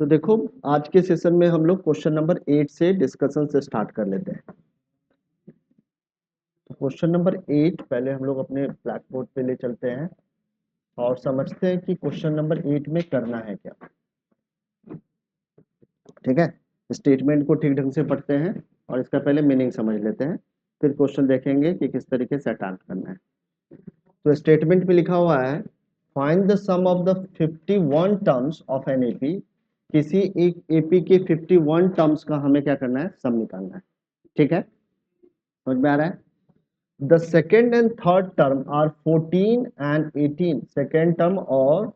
तो देखो, आज के सेशन में हम लोग क्वेश्चन नंबर 8 से डिस्कशन से स्टार्ट कर लेते हैं। तो क्वेश्चन नंबर 8 पहले हम लोग अपने ब्लैक बोर्ड पे ले चलते हैं और समझते हैं कि क्वेश्चन नंबर 8 में करना है क्या। ठीक है, स्टेटमेंट को ठीक ढंग से पढ़ते हैं और इसका पहले मीनिंग समझ लेते हैं, फिर क्वेश्चन देखेंगे कि किस तरीके से अटेम्प्ट करना है। तो स्टेटमेंट में लिखा हुआ है, find the sum of the 51 terms of an AP. किसी एक एपी के 51 टर्म्स का हमें क्या करना है, सम निकालना है। ठीक है, समझ में आ रहा है। The second and third term are 14 and 18। Second term और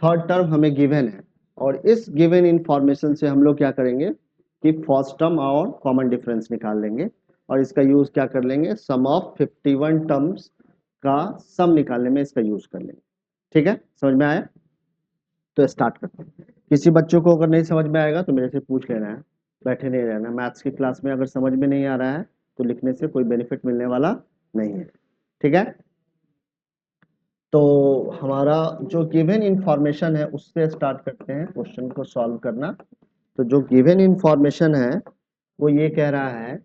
थर्ड टर्म हमें गिवन है और इस गिवन इंफॉर्मेशन से हम लोग क्या करेंगे कि फर्स्ट टर्म और कॉमन डिफरेंस निकाल लेंगे और इसका यूज क्या कर लेंगे, सम ऑफ 51 टर्म्स का सम निकालने में इसका यूज कर लेंगे। ठीक है, समझ में आया। तो स्टार्ट करते हैं। किसी बच्चों को अगर नहीं समझ में आएगा तो मेरे से पूछ लेना है, बैठे नहीं रहना। मैथ्स की क्लास में अगर समझ में नहीं आ रहा है तो लिखने से कोई बेनिफिट मिलने वाला नहीं है। ठीक है, तो हमारा जो गिवन इंफॉर्मेशन है उससे स्टार्ट करते हैं क्वेश्चन को सॉल्व करना। तो जो गिवन इंफॉर्मेशन है वो ये कह रहा है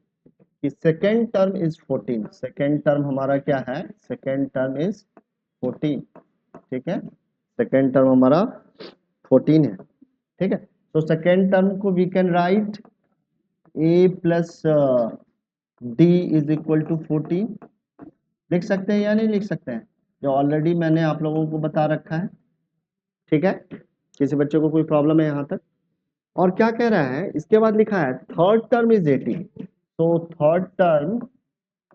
कि second term is 14। Second term हमारा क्या है, सेकेंड टर्म इज 14। ठीक है, सेकेंड टर्म हमारा 14 है। ठीक है, तो सेकेंड टर्म को we can write a plus d is equal to 14। लिख सकते हैं या नहीं लिख सकते हैं, जो ऑलरेडी मैंने आप लोगों को बता रखा है। ठीक है, किसी बच्चे को कोई प्रॉब्लम है यहाँ तक। और क्या कह रहा है, इसके बाद लिखा है थर्ड टर्म इज 18। तो third term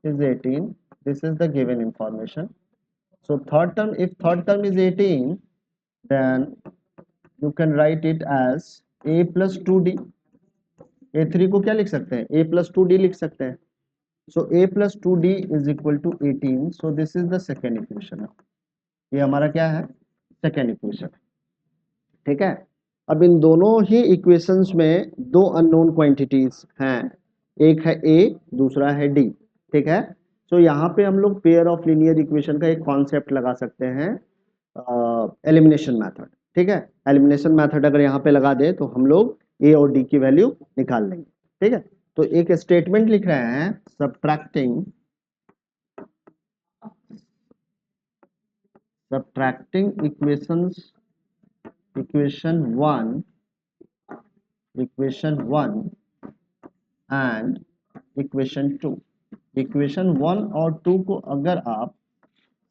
is 18. This is the given information. So third term, if third term is 18, then you can write it as a plus 2d. a3 को क्या लिख सकते हैं, a plus 2d लिख सकते हैं। So a plus 2d is equal to 18. So this is the second equation. ये हमारा क्या है, सेकेंड इक्वेशन। ठीक है, अब इन दोनों ही इक्वेशंस में दो अननोन क्वांटिटीज हैं, एक है a, दूसरा है d। ठीक है, तो यहाँ पे हम लोग पेयर ऑफ लीनियर इक्वेशन का एक कॉन्सेप्ट लगा सकते हैं, एलिमिनेशन मेथड। ठीक है, एलिमिनेशन मेथड अगर यहाँ पे लगा दे तो हम लोग a और d की वैल्यू निकाल लेंगे। ठीक है, तो एक स्टेटमेंट लिख रहे हैं, subtracting equations, equation 1 and equation 2। Equation 1 और 2 को अगर आप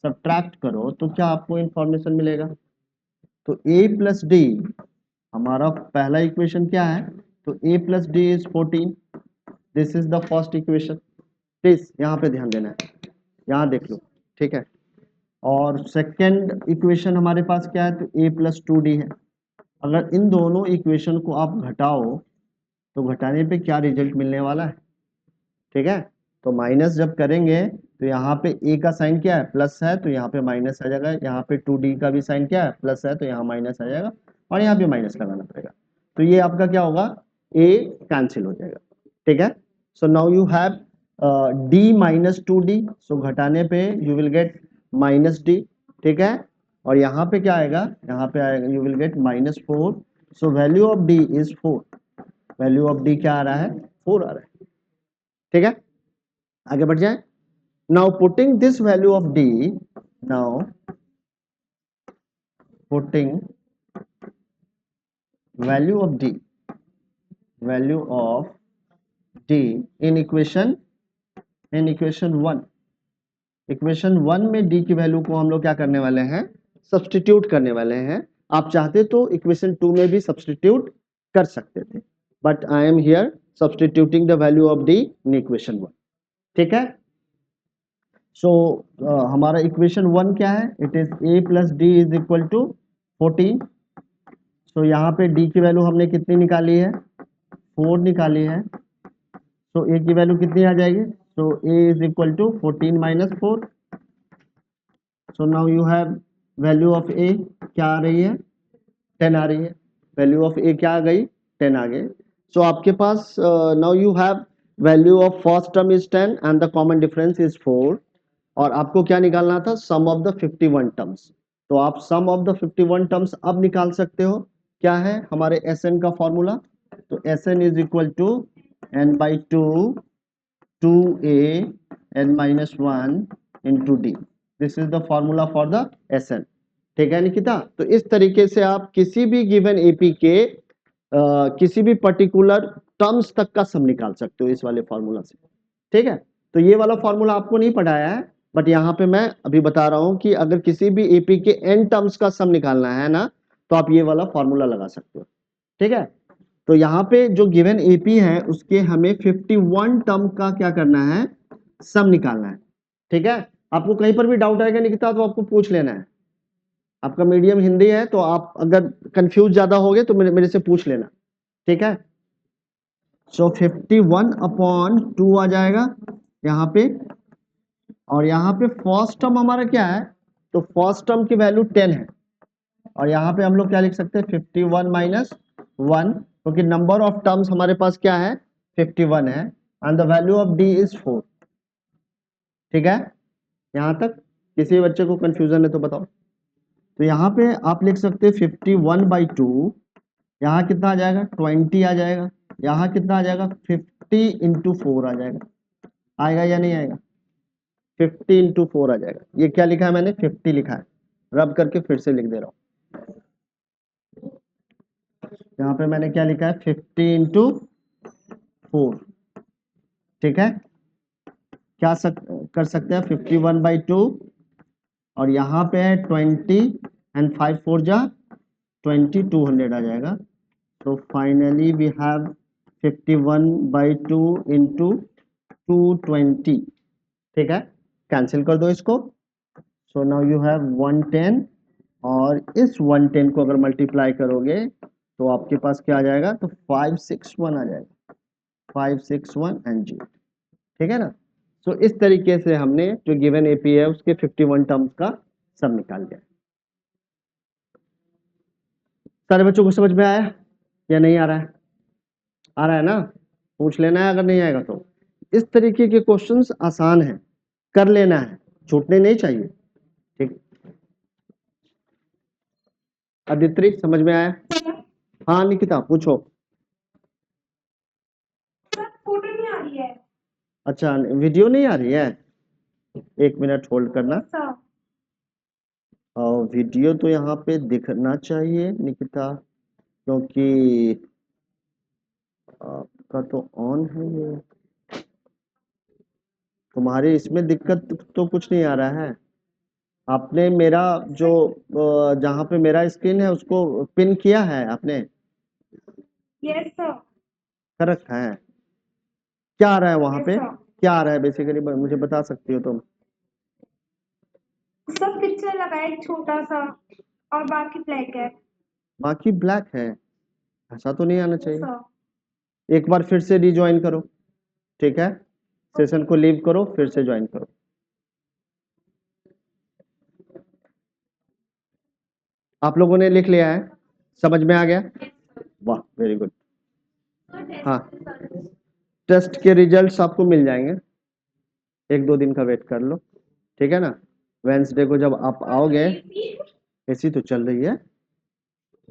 सब्ट्रैक्ट करो तो क्या आपको इंफॉर्मेशन मिलेगा। तो a प्लस डी, हमारा पहला इक्वेशन क्या है, तो a plus d is 14। This is the first equation. Please यहाँ पे ध्यान देना है, यहाँ देख लो। ठीक है, और सेकंड इक्वेशन हमारे पास क्या है, तो a प्लस 2d है। अगर इन दोनों इक्वेशन को आप घटाओ तो घटाने पे क्या रिजल्ट मिलने वाला है। ठीक है, तो माइनस जब करेंगे तो यहाँ पे a का साइन क्या है, प्लस है, तो यहाँ पे माइनस आ जाएगा। यहाँ पे 2d का भी साइन क्या है, प्लस है, तो यहाँ माइनस आ जाएगा और यहाँ भी माइनस लगाना पड़ेगा। तो ये आपका क्या होगा, a कैंसिल हो जाएगा। ठीक है, सो now you have d minus 2d। सो घटाने पे you will get minus d। ठीक है, और यहाँ पे क्या आएगा, यहाँ पे आएगा you will get minus 4। So value of d is 4। Value of d क्या आ रहा है, 4 आ रहा है। ठीक है, आगे बढ़ जाए। Now putting this value of d, now putting value of d, value of d in equation 1। Equation 1 में d की वैल्यू को हम लोग क्या करने वाले हैं, सब्सटीट्यूट करने वाले हैं। आप चाहते तो इक्वेशन 2 में भी सब्सटीट्यूट कर सकते थे, but I am here substituting the value of d in equation 1। ठीक है, सो हमारा इक्वेशन 1 क्या है, it is a plus d is equal to 14। So यहाँ पे d की वैल्यू हमने कितनी निकाली है, 4 निकाली है। सो a की वैल्यू कितनी आ जाएगी, so a is equal to 14 minus 4। So now you have value of a क्या आ रही है, 10 आ रही है। वैल्यू ऑफ a क्या आ गई, 10 आ गई। सो आपके पास now you have value of first term is 10 and the common difference is 4। और आपको क्या निकालना था, सम ऑफ द 51 टर्म्स। तो आप सम ऑफ द 51 टर्म्स अब निकाल सकते हो। क्या है हमारे Sn का फॉर्मूला, तो Sn is equal to n/2 2a n-1 into d। This is the formula for the Sn। ठीक है निकिता, तो इस तरीके से आप किसी भी गिवन एपी के किसी भी पर्टिकुलर टर्म्स तक का सम निकाल सकते हो इस वाले फॉर्मूला से। ठीक है, तो ये वाला फॉर्मूला आपको नहीं पढ़ाया है, बट यहाँ पे मैं अभी बता रहा हूं कि अगर किसी भी एपी के एन टर्म्स का सम निकालना है ना, तो आप ये वाला फॉर्मूला लगा सकते हो। ठीक है, तो यहाँ पे जो गिवन एपी है उसके हमें 51 टर्म का क्या करना है, सम निकालना है। ठीक है, आपको कहीं पर भी डाउट आएगा निकिता तो आपको पूछ लेना है। आपका मीडियम हिंदी है तो आप अगर कंफ्यूज ज्यादा हो गए तो मेरे से पूछ लेना। ठीक है, सो 51/2 आ जाएगा यहाँ पे, और यहाँ पे फर्स्ट टर्म हमारा क्या है, तो फर्स्ट टर्म की वैल्यू 10 है, और यहाँ पे हम लोग क्या लिख सकते हैं 51 माइनस 1, क्योंकि नंबर ऑफ टर्म्स हमारे पास क्या है 51 है, and the value of D is 4। ठीक है, यहाँ तक किसी बच्चे को कंफ्यूजन है तो बताओ। तो यहाँ पे आप लिख सकते हैं 51/2, यहाँ कितना आ जाएगा 20 आ जाएगा, यहाँ कितना आ जाएगा 50 इंटू 4 आ जाएगा, आएगा या नहीं आएगा, 50 इंटू 4 आ जाएगा। ये क्या लिखा है मैंने 50 लिखा है, रब करके फिर से लिख दे रहा हूँ। यहाँ पे मैंने क्या लिखा है 50 इंटू 4। ठीक है, क्या कर सकते हैं 51/2, और यहाँ पे है 20 एंड 5 4 जा 20, 200 आ जाएगा। तो फाइनली वी हैव 51/2 इंटू 220। ठीक है, कैंसिल कर दो इसको। सो नाउ यू हैव 110, और इस 110 को अगर मल्टीप्लाई करोगे तो आपके पास क्या आ जाएगा, तो 561 आ जाएगा, 561 एंड जी। ठीक है ना, तो इस तरीके से हमने जो गिवन एपी है उसके 51 टर्म्स का सम निकाल लिया। सारे बच्चों को समझ में आया या नहीं आ रहा है? आ रहा है ना, पूछ लेना है अगर नहीं आएगा तो। इस तरीके के क्वेश्चंस आसान है, कर लेना है, छूटने नहीं चाहिए। ठीक, अदिति समझ में आया? हाँ निकिता पूछो। फोटो नहीं आ रही है। अच्छा, वीडियो नहीं आ रही है, एक मिनट होल्ड करना। और वीडियो तो यहाँ पे दिखना चाहिए निकिता, क्योंकि आपका तो ऑन है ये, तुम्हारे इसमें दिक्कत तो कुछ नहीं आ रहा है। आपने मेरा जो जहाँ पे मेरा स्क्रीन है उसको पिन किया है आपने? Yes sir. कर रखा है, क्या आ रहा है वहां पे, क्या आ रहा है बेसिकली मुझे बता सकती हो तुम? सब पिक्चर लगा है एक छोटा सा, और बाकी ब्लैक है। बाकी ब्लैक है, ऐसा तो नहीं आना चाहिए। एक बार फिर से रिज्वाइन करो। ठीक है, सेशन को लीव करो, फिर से ज्वाइन करो। आप लोगों ने लिख लिया है, समझ में आ गया? वाह वेरी गुड। हाँ, टेस्ट के रिजल्ट्स आपको मिल जाएंगे, एक दो दिन का वेट कर लो। ठीक है ना, वेंसडे को जब आप आओगे, ऐसी तो चल रही है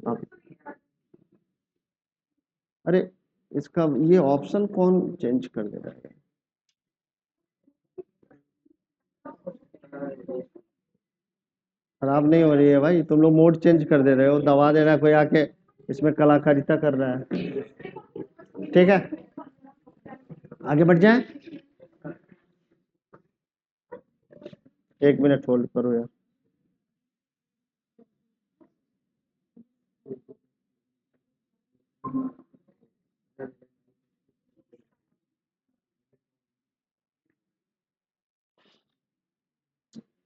आप, अरे इसका ये ऑप्शन कौन चेंज कर दे रहा है? खराब नहीं हो रही है भाई, तुम लोग मोड चेंज कर दे रहे हो, दबा दे रहा है कोई आके, इसमें कलाकारिता कर रहा है। ठीक है, आगे बढ़ जाए, एक मिनट होल्ड करो यार।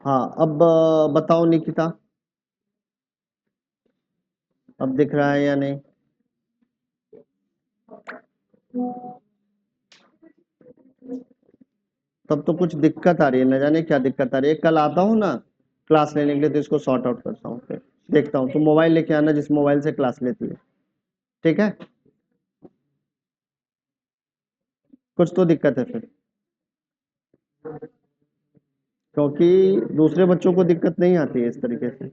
हाँ अब बताओ निकिता, अब दिख रहा है या नहीं? तब तो कुछ दिक्कत आ रही है, न जाने क्या दिक्कत आ रही है। कल आता हूँ ना क्लास लेने के लिए तो इसको सॉर्ट आउट करता हूँ, फिर देखता हूँ। तुम मोबाइल लेके आना जिस मोबाइल से क्लास लेती है। ठीक है, कुछ तो दिक्कत है फिर, क्योंकि दूसरे बच्चों को दिक्कत नहीं आती है इस तरीके से।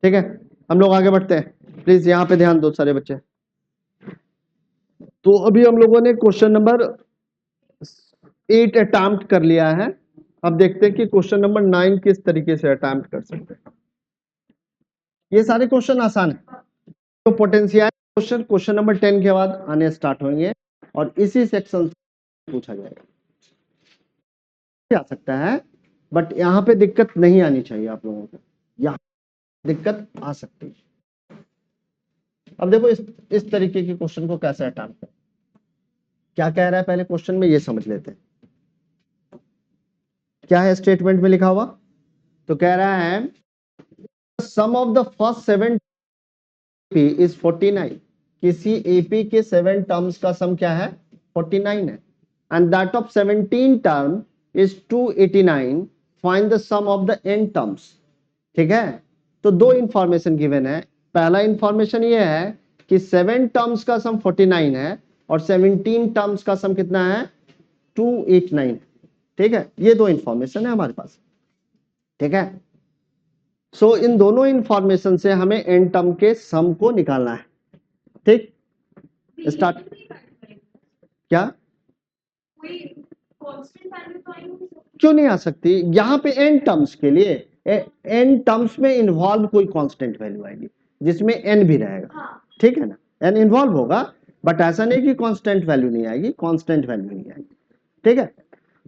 ठीक है, हम लोग आगे बढ़ते हैं, प्लीज यहाँ पे ध्यान दो सारे बच्चे। तो अभी हम लोगों ने क्वेश्चन नंबर 8 अटेम्प्ट कर लिया है। अब देखते हैं कि क्वेश्चन नंबर 9 किस तरीके से अटेम्प्ट कर सकते हैं। ये सारे क्वेश्चन आसान है। तो पोटेंशियल क्वेश्चन क्वेश्चन नंबर 10 के बाद आने स्टार्ट होंगे और इसी सेक्शन से पूछा जाएगा। आ सकता है, बट यहाँ पे दिक्कत नहीं आनी चाहिए आप लोगों को, यहाँ दिक्कत आ सकती है। अब देखो इस तरीके के क्वेश्चन को कैसे अटेम्प्ट करें। क्या कह रहा है पहले क्वेश्चन में ये समझ लेते हैं, क्या है स्टेटमेंट में लिखा हुआ। तो कह रहा है sum of the first 7 is 49। किसी एपी के 7 टर्म्स का सम क्या है, 49 है। And that of 17 term is 289। Find the sum of the n terms. ठीक है, तो दो इंफॉर्मेशन गिवन है। पहला इंफॉर्मेशन ये है कि 7 टर्म्स का सम 49 है और 17 टर्म्स का सम कितना है, 289। ठीक है, ये दो इंफॉर्मेशन है हमारे पास। ठीक है, सो इन दोनों इंफॉर्मेशन से हमें n टर्म के सम को निकालना है। ठीक, स्टार्ट। क्या क्यों नहीं आ सकती, यहाँ पे n टर्म्स के लिए n टर्म्स में इन्वॉल्व कोई कांस्टेंट वैल्यू आएगी जिसमें n भी रहेगा। ठीक है ना, n इन्वॉल्व होगा, बट ऐसा नहीं कि कांस्टेंट वैल्यू नहीं आएगी, कांस्टेंट वैल्यू नहीं आएगी। ठीक है,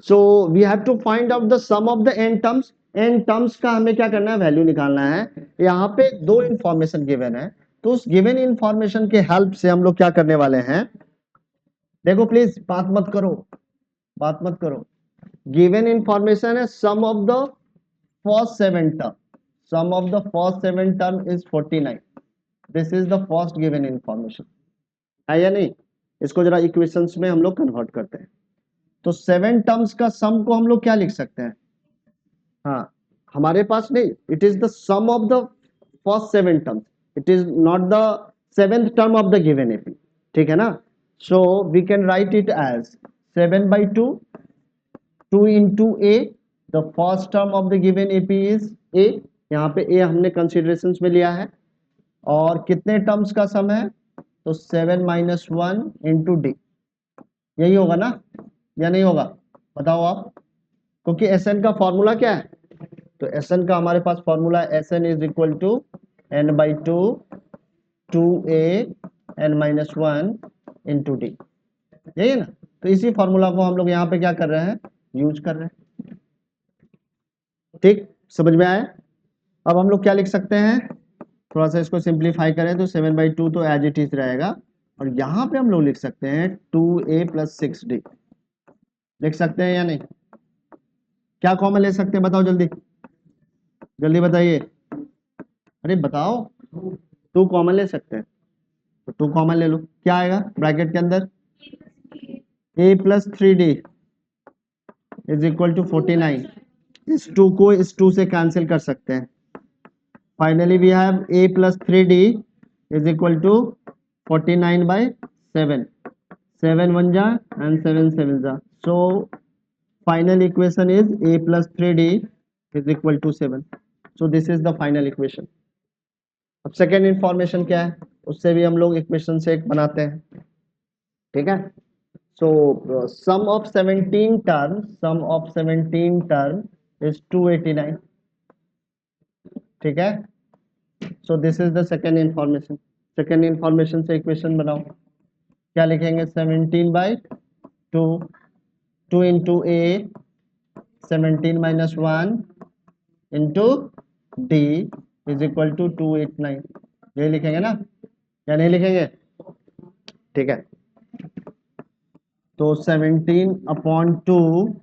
so we have to find out the sum of the n terms. n terms का हमें क्या करना है, वैल्यू निकालना है। यहाँ पे दो इंफॉर्मेशन गिवन है, तो उस गिवन इंफॉर्मेशन के हेल्प से हम लोग क्या करने वाले हैं। देखो प्लीज बात मत करो, बात मत करो। गिवन इंफॉर्मेशन है sum of the first 7 term. Sum of the first 7 term is 49। This is the first given information, है या नहीं। इसको जरा इक्वेशंस में हम लोग कन्वर्ट करते हैं। तो 7 टर्म्स का सम को हम लोग क्या लिख सकते हैं, हाँ हमारे पास नहीं, it is the sum of the first 7 terms, it is not the 7th term of the given AP. ठीक है ना, so we can write it as 7/2 2 into a। the first term of the given AP is a। यहाँ पे a हमने consideration में लिया है। और कितने टर्म्स का सम है, तो 7 - 1 into d। यही होगा ना या नहीं होगा, बताओ आप। क्योंकि Sn का फॉर्मूला क्या है, तो Sn का हमारे पास formula Sn is equal to n/2 2a n-1 into d। यही है ना, तो इसी फॉर्मूला को हम लोग यहाँ पे क्या कर रहे हैं, यूज कर रहे हैं। ठीक, समझ में आया। अब हम लोग क्या लिख सकते हैं, थोड़ा सा इसको सिंप्लीफाई करें तो 7/2 तो एज इट इज रहेगा, और यहाँ पे हम लोग लिख सकते हैं 2a + 6d। लिख सकते हैं या नहीं, क्या कॉमन ले सकते हैं, बताओ जल्दी, जल्दी बताइए। अरे बताओ, 2 कॉमन ले सकते हैं, तो 2 कॉमन ले लो, क्या आएगा ब्रैकेट के अंदर, a + 3d is equal to 49। इस 2 को इस 2 से कैंसिल कर सकते हैं। Finally we have a + 3d is equal to 49/7। 7 1 जा and 7 7 जा, so final equation is a + 3d is equal to 7। so this is the final equation। अब सेकेंड इंफॉर्मेशन क्या है, उससे भी हम लोग इक्वेशन से एक बनाते हैं। ठीक है, so sum of 17 term is 289। ठीक है, so this is the second information। Second information से इक्वेशन बनाओ, क्या लिखेंगे, 17/2 2 into a 17 - 1 into d is equal to 289। यही लिखेंगे ना या नहीं लिखेंगे, ठीक है। तो 17/2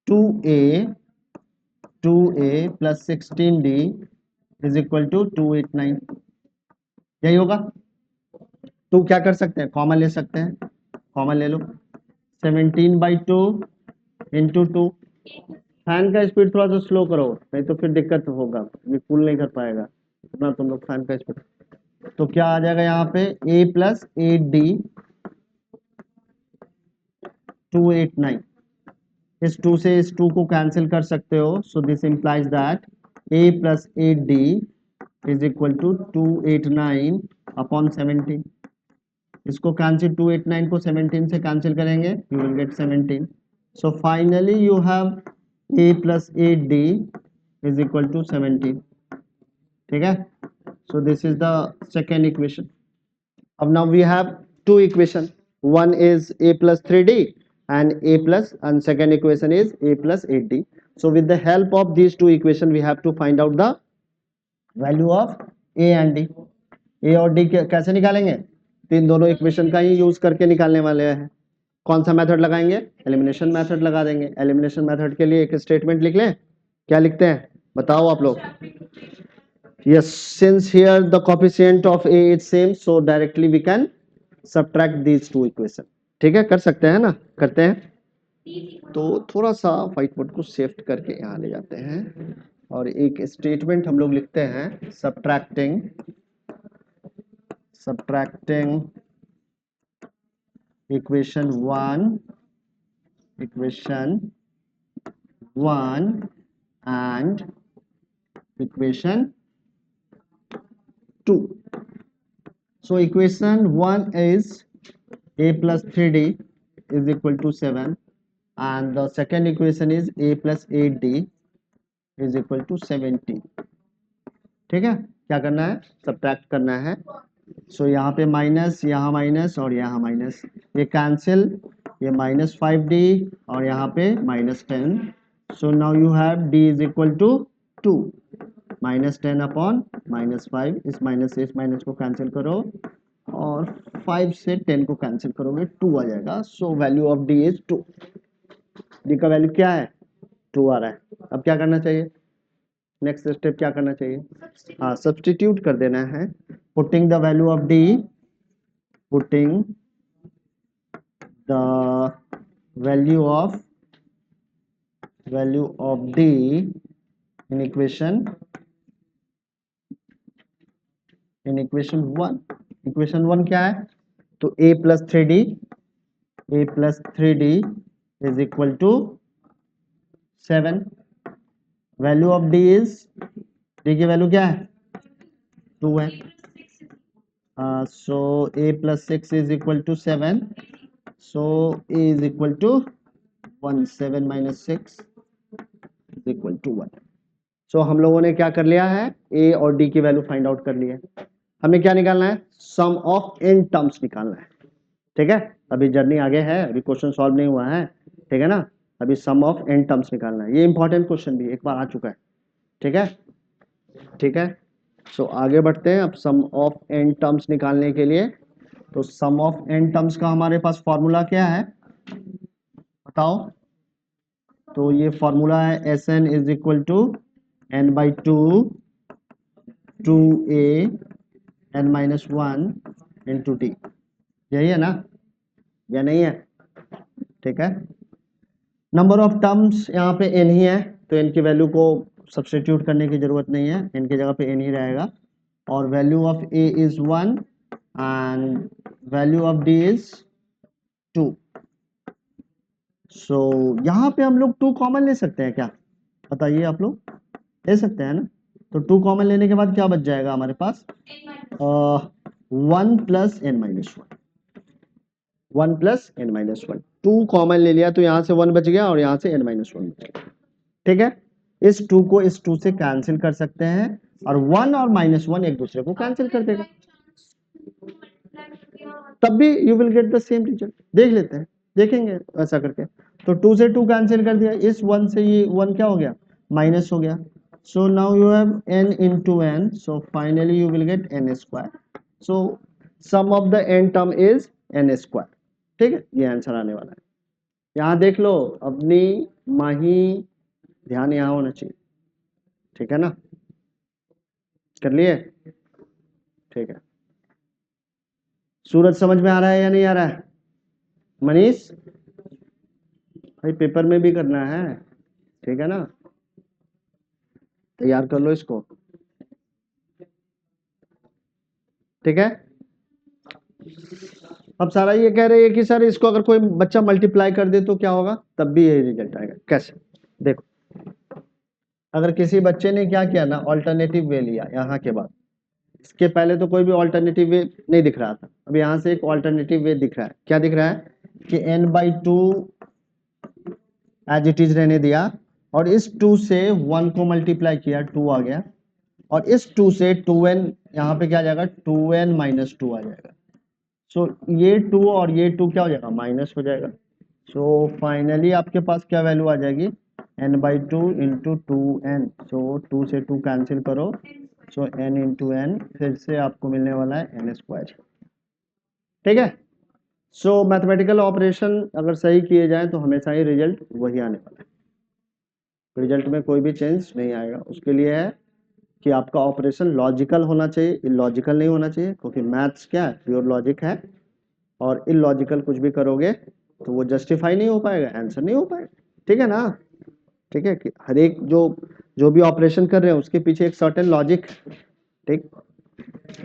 2a + 16d is equal to 289। यही होगा। तो क्या कर सकते हैं, कॉमन ले सकते हैं, कॉमन ले लो। 17/2 into 2। फैन का स्पीड थोड़ा सा स्लो करो, नहीं तो फिर दिक्कत होगा, ये कूल नहीं कर पाएगा इतना तुम लोग फैन का स्पीड। तो क्या आ जाएगा यहाँ पे, a + 8d 289। इस 2 से इस 2 को कैंसिल कर सकते हो, so this implies that a + 8d is equal to 289 upon 17। इसको कैंसिल 289 को 17 से कैंसिल करेंगे, you will get 17। So finally you have a plus 8d is equal to 17। ठीक है, so this is the second equation. अब now we have two equation, one is a plus 3d and second equation is a plus 8d. So with the help of these two equation we have to find out the value of a and d. a और d कैसे निकालेंगे, तो इन दोनों equation का ही use करके निकालने वाले हैं। कौन सा मेथड लगाएंगे, एलिमिनेशन मेथड लगा देंगे। एलिमिनेशन मेथड के लिए एक स्टेटमेंट लिख लें, क्या लिखते हैं बताओ आप लोग। yes, since here the coefficient of a is same, so directly we can subtract these two equation। ठीक है, कर सकते हैं ना, करते हैं। तो थोड़ा सा व्हाइट बोर्ड को शिफ्ट करके यहाँ ले जाते हैं और एक स्टेटमेंट हम लोग लिखते हैं, subtracting equation one and equation 2। So equation 1 is a plus 3d is equal to 7 and the second equation is a plus 8d is equal to 17। ठीक है, क्या करना है, सब्ट्रैक्ट करना है। सो यहाँ पे माइनस, यहाँ माइनस और यहाँ माइनस, ये कैंसिल, ये -5d और यहाँ पे -10। So now you have d is equal to 2, -10 upon -5। इस माइनस को कैंसिल करो और 5 से 10 को कैंसिल करोगे 2 आ जाएगा। So value of d is 2। d का वैल्यू क्या है, 2 आ रहा है। अब क्या करना चाहिए, नेक्स्ट स्टेप क्या करना चाहिए, हाँ सब्स्टिट्यूट कर देना है। Putting the value of d, putting the value of d in equation 1। Equation 1 क्या है, तो a plus 3d is equal to 7। Value of d is, d की वैल्यू क्या है, 2 है। So a plus 6 is equal to 7। So a is equal to 1, 7 minus 6 is equal to 1। So हम लोगों ने क्या कर लिया है, a और d की वैल्यू फाइंड आउट कर ली है। हमें क्या निकालना है, सम ऑफ n टर्म्स निकालना है। ठीक है, अभी जर्नी आगे है, अभी क्वेश्चन सॉल्व नहीं हुआ है। ठीक है ना, अभी सम ऑफ n टर्म्स निकालना है। ये इंपॉर्टेंट क्वेश्चन भी एक बार आ चुका है। ठीक है, सो आगे बढ़ते हैं। अब सम ऑफ n टर्म्स निकालने के लिए, तो सम ऑफ n टर्म्स का हमारे पास फॉर्मूला क्या है बताओ। तो ये फॉर्मूला है Sn is equal to n/2 2a n-1 into d. यही है ना, या नहीं है, ठीक है। नंबर ऑफ टर्म्स यहाँ पे n ही है, तो n की वैल्यू को सब्स्टिट्यूट करने की जरूरत नहीं है, n की जगह पे n ही रहेगा। और value of a is 1 and value of d is 2। सो यहाँ पे हम लोग 2 कॉमन ले सकते हैं क्या, बताइए आप लोग, ले सकते हैं ना। तो 2 कॉमन लेने के बाद क्या बच जाएगा हमारे पास, 1 plus n-1, 1 plus n-1। 2 common ले लिया तो यहाँ से 1 बच गया और यहाँ से n-1 बच गया। ठीक है, इस 2 को इस 2 से कैंसिल कर सकते हैं और 1 और -1 एक दूसरे को कैंसिल कर देगा, तब भी you will get the same result. देख लेते हैं, देखेंगे ऐसा करके। तो 2 से 2 कैंसिल कर दिया, इस 1 से ये 1 क्या हो गया, माइनस हो गया। सो now you have n into n, so finally you will get n square। so sum of the n term is n square। ठीक है, ये आंसर आने वाला है। यहाँ देख लो, अपनी माही ध्यान यहाँ होना चाहिए। ठीक है ना, कर लिए, ठीक है। सूरज समझ में आ रहा है या नहीं आ रहा है, मनीष भाई पेपर में भी करना है, ठीक है ना, तैयार कर लो इसको। ठीक है, अब सारा ये कह रहे हैं कि सर इसको अगर कोई बच्चा मल्टीप्लाई कर दे तो क्या होगा, तब भी यही रिजल्ट आएगा। कैसे, देखो, अगर किसी बच्चे ने क्या किया ना, ऑल्टरनेटिव वे लिया यहाँ के बाद, इसके पहले तो कोई भी ऑल्टरनेटिव वे नहीं दिख रहा था, अब यहाँ से एक ऑल्टरनेटिव वे दिख रहा है। क्या दिख रहा है कि n/2 एज इट इज रहने दिया, और इस 2 से 1 को मल्टीप्लाई किया, 2 आ गया, और इस 2 से 2n यहाँ पे क्या आ जाएगा, 2n माइनस 2 आ जाएगा। सो ये 2 और ये 2 क्या हो जाएगा, माइनस हो जाएगा। सो फाइनली आपके पास क्या वैल्यू आ जाएगी, n/2 इंटू 2n। सो 2 से 2 कैंसिल करो, सो n इंटू n, फिर से आपको मिलने वाला है n स्क्वायर। ठीक है। सो मैथमेटिकल ऑपरेशन अगर सही किए जाए तो हमेशा ही रिजल्ट वही आने वाला है, रिजल्ट में कोई भी चेंज नहीं आएगा। उसके लिए है कि आपका ऑपरेशन लॉजिकल होना चाहिए, इलॉजिकल नहीं होना चाहिए, क्योंकि मैथ्स क्या है, प्योर लॉजिक है, और इलॉजिकल कुछ भी करोगे तो वो जस्टिफाई नहीं हो पाएगा, आंसर नहीं हो पाएगा। ठीक है ना। ठीक है कि हर एक जो भी ऑपरेशन कर रहे हैं उसके पीछे एक सर्टेन लॉजिक। ठीक,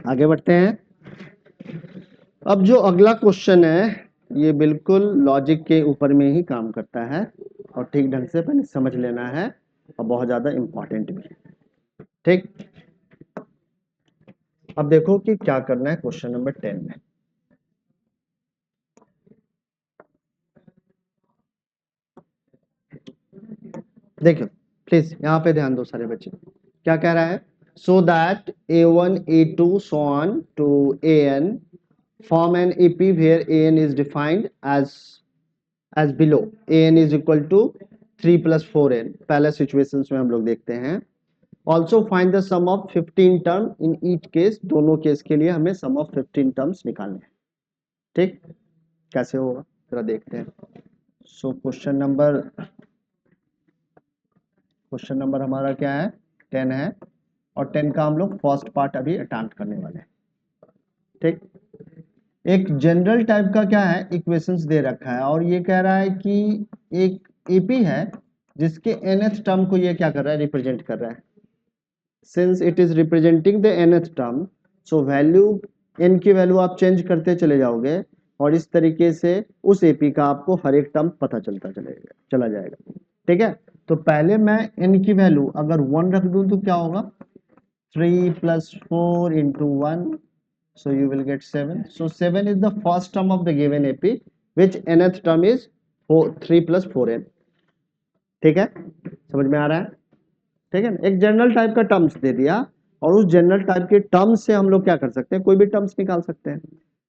आगे बढ़ते हैं। अब जो अगला क्वेश्चन है ये बिल्कुल लॉजिक के ऊपर में ही काम करता है, और ठीक ढंग से पहले समझ लेना है, और बहुत ज्यादा इंपॉर्टेंट भी है। ठीक, अब देखो कि क्या करना है क्वेश्चन नंबर 10 में। देखो प्लीज यहाँ पे ध्यान दो सारे बच्चे, क्या कह रहा है, so that a1 a2 so on to an form an AP where an is defined as below, an is equal to 3 plus 4n। पहले सिचुएशंस में हम लोग देखते हैं। Also find the sum of 15 term in each case, दोनों case के लिए हमें सम ऑफ 15 टर्म्स निकालने हैं। ठीक, कैसे होगा जरा देखते हैं। सो क्वेश्चन नंबर हमारा क्या है, 10 है, और 10 का हम लोग फर्स्ट पार्ट अभी अटेम्प्ट करने वाले हैं। ठीक, एक जनरल टाइप का क्या है, इक्वेशंस दे रखा है, और ये कह रहा है कि एक एपी है जिसके nth टर्म को ये क्या कर रहा है, रिप्रेजेंट कर रहा है। Since it is representing the nth term, so value n की वैल्यू आप चेंज करते चले जाओगे, और इस तरीके से उस एपी का आपको हर एक टर्म पता चला जाएगा। ठीक है, तो पहले मैं n की वैल्यू अगर 1 रख दूं तो क्या होगा, 3 plus 4 into 1, so you will get 7। so 7 is the first term of the given AP, which nth term is 3 plus 4n। ठीक है, समझ में आ रहा है। ठीक है, एक जनरल टाइप का टर्म्स दे दिया, और उस जनरल टाइप के टर्म्स से हम लोग क्या कर सकते हैं, कोई भी टर्म्स निकाल सकते हैं।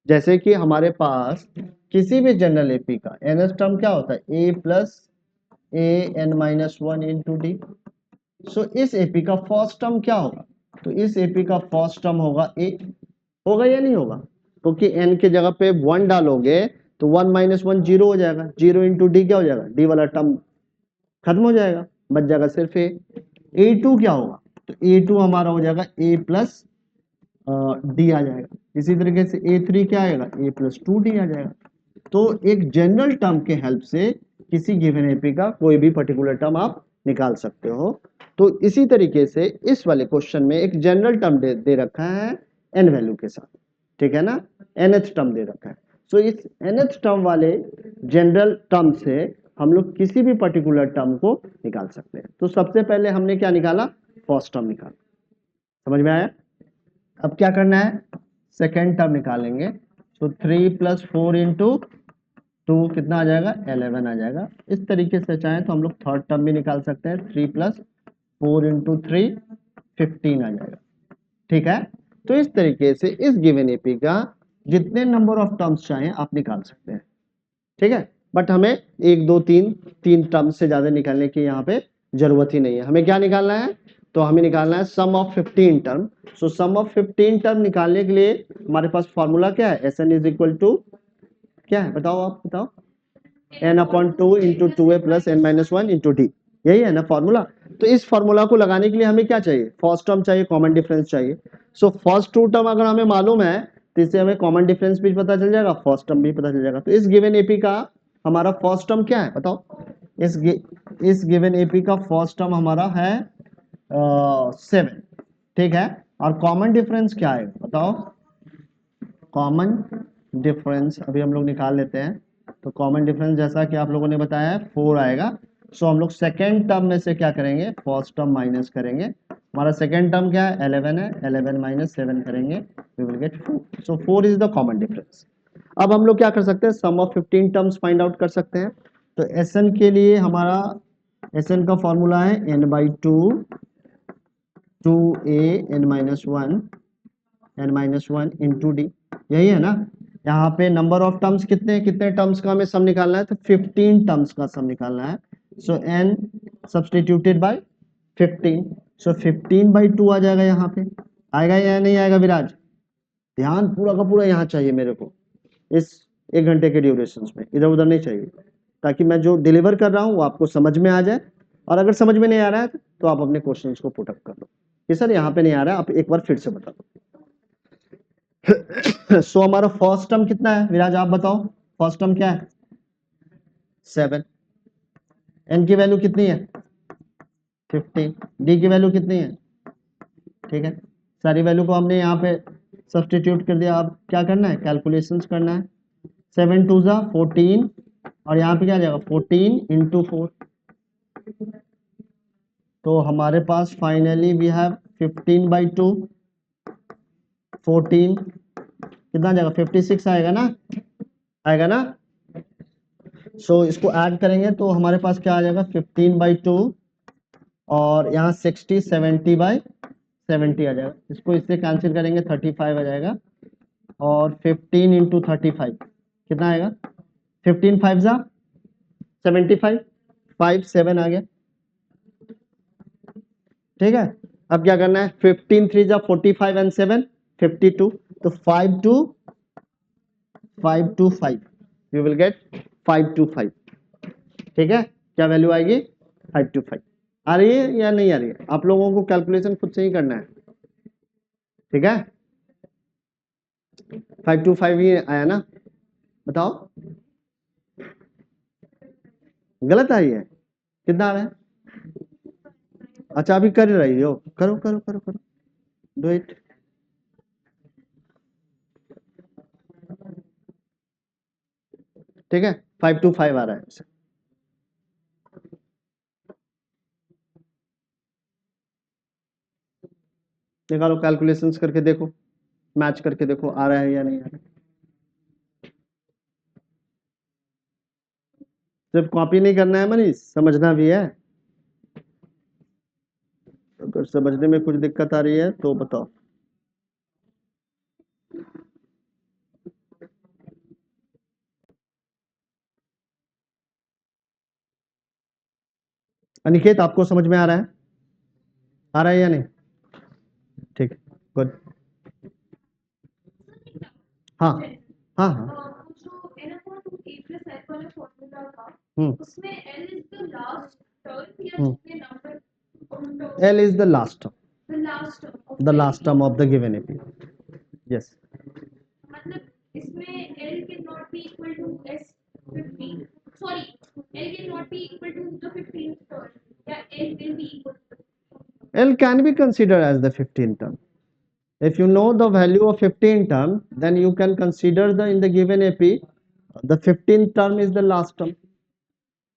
जैसे कि हमारे पास किसी भी जनरल एपी का nth टर्म क्या होता है, a plus an-1 into d। सो इस एपी का फर्स्ट टर्म क्या होगा, तो इस एपी का फर्स्ट टर्म होगा ए, होगा या नहीं होगा, क्योंकि तो n के जगह पे 1 डालोगे तो 1 माइनस 1 जीरो हो जाएगा, 0 इंटू डी क्या हो जाएगा, डी वाला टर्म खत्म हो जाएगा, बच जाएगा सिर्फ ए। a2 क्या होगा, तो a2 हमारा हो जाएगा a प्लस डी आ जाएगा। इसी तरीके से a3 क्या आएगा, a प्लस 2d आ जाएगा। तो एक जनरल टर्म के हेल्प से किसी गिवन एपी का कोई भी पर्टिकुलर टर्म आप निकाल सकते हो। तो इसी तरीके से इस वाले क्वेश्चन में एक जनरल टर्म दे रखा है n वैल्यू के साथ। ठीक है ना, nth टर्म दे रखा है। सो इस nth टर्म वाले जनरल टर्म से हम लोग किसी भी पर्टिकुलर टर्म को निकाल सकते हैं। तो सबसे पहले हमने क्या निकाला, फर्स्ट टर्म निकाला, समझ में आया। अब क्या करना है, सेकेंड टर्म निकालेंगे। तो 3 प्लस 4 इंटू 2 कितना आ जाएगा, 11 आ जाएगा। इस तरीके से चाहे तो हम लोग थर्ड टर्म भी निकाल सकते हैं, 3 प्लस 4 इंटू 3 15 आ जाएगा। ठीक है, तो इस तरीके से इस गिवन एपी का जितने नंबर ऑफ टर्म्स चाहे आप निकाल सकते हैं। ठीक है, बट हमें 1 2 3 टर्म्स से ज्यादा निकालने की यहाँ पे जरूरत ही नहीं है। हमें क्या निकालना है, तो हमें निकालना है sum of 15 term. So sum of 15 term निकालने के लिए हमारे पास फॉर्मूला क्या है, S N is equal to क्या है, बताओ आप बताओ, n upon 2 into 2a plus n minus 1 into d, यही है ना फॉर्मूला। तो इस फॉर्मूला को लगाने के लिए हमें क्या चाहिए, फर्स्ट टर्म चाहिए, कॉमन डिफरेंस चाहिए। सो फर्स्ट 2 टर्म अगर हमें मालूम है तो इससे हमें कॉमन डिफरेंस भी पता चल जाएगा, फर्स्ट टर्म भी पता चल जाएगा। तो इस गिवन एपी का हमारा फर्स्ट टर्म क्या है बताओ, इस गिवन एपी का फर्स्ट टर्म हमारा है 7। ठीक है, और कॉमन डिफरेंस क्या है बताओ, कॉमन डिफरेंस अभी हम लोग निकाल लेते हैं। तो कॉमन डिफरेंस जैसा कि आप लोगों ने बताया है 4 आएगा। सो हम लोग सेकेंड टर्म में से क्या करेंगे, फर्स्ट टर्म माइनस करेंगे, हमारा सेकेंड टर्म क्या है, 11 है, 11 माइनस 7 करेंगे, we will get 4. So 4 is the common difference. अब हम लोग क्या कर सकते हैं, sum of 15 terms find out कर सकते हैं. तो Sn के लिए हमारा Sn का फॉर्मूला है n/2 2a n-1 into d. यही है ना. यहाँ पे नंबर ऑफ टर्म्स कितने कितने टर्म्स का हमें सम निकालना है, तो 15 टर्म्स का सम निकालना है. सो n सब्सटीट्यूटेड बाय 15. सो 15/2 आ जाएगा. यहाँ पे आएगा या नहीं आएगा विराज, ध्यान पूरा का पूरा यहाँ चाहिए मेरे को इस 1 घंटे के ड्यूरेशन में, इधर उधर नहीं चाहिए, ताकि मैं जो डिलीवर कर रहा हूँ वो आपको समझ में आ जाए. और अगर समझ में नहीं आ रहा है तो आप अपने क्वेश्चंस को पुट अप कर लो कि सर यहाँ पे नहीं आ रहा है, आप एक बार फिर से बता दो. सो हमारा फर्स्ट टर्म कितना है विराज, आप बताओ. फर्स्ट टर्म क्या है, 7. एन की वैल्यू कितनी है, 15. डी की वैल्यू कितनी है, ठीक है. सारी वैल्यू को हमने यहाँ पे सब्सटीट्यूट कर दिया. अब क्या करना है, कैलकुलेशंस करना है. 7 2 जा 14 और यहाँ पे क्या आ जाएगा 14 इंटू 4. तो हमारे पास फाइनली वी हैव 15/2 14 कितना आ जाएगा, 56 आएगा ना, आएगा ना. सो इसको ऐड करेंगे तो हमारे पास क्या आ जाएगा 15/2 और यहाँ 60 70/70 आ जाएगा. इसको इससे कैंसिल करेंगे 35 आ जाएगा. और 15 इंटू 35 कितना आएगा, 15 5 जा 75, 5 7 आ गया, ठीक है. अब क्या करना है, 15 3 जा 45 एंड 7 52. तो 5 यू विल गेट 525. ठीक है, क्या वैल्यू आएगी 525. आ रही है या नहीं आ रही है, आप लोगों को कैलकुलेशन खुद से ही करना है. ठीक है, 525 ही आया ना, बताओ. गलत आई है, कितना आ रहा है. अच्छा अभी कर रही हो, करो करो करो करो, डू इट. ठीक है, 525 आ रहा है. निकालो, कैलकुलेशंस करके देखो, मैच करके देखो आ रहा है या नहीं आ रहा है. सिर्फ कॉपी नहीं करना है मनीष, समझना भी है. अगर समझने में कुछ दिक्कत आ रही है तो बताओ. अनिकेत आपको समझ में आ रहा है, आ रहा है या नहीं, ठीक है, गुड. हाँ हाँ हाँ. L is the last term, the last term of the given AP. Yes. मतलब इसमें L cannot be equal to S15. Sorry, L cannot be equal to the 15th term. Yeah, L will be equal. L can be considered as the 15th term. If you know the value of 15 term, then you can consider the in the given AP, the 15th term is the last term.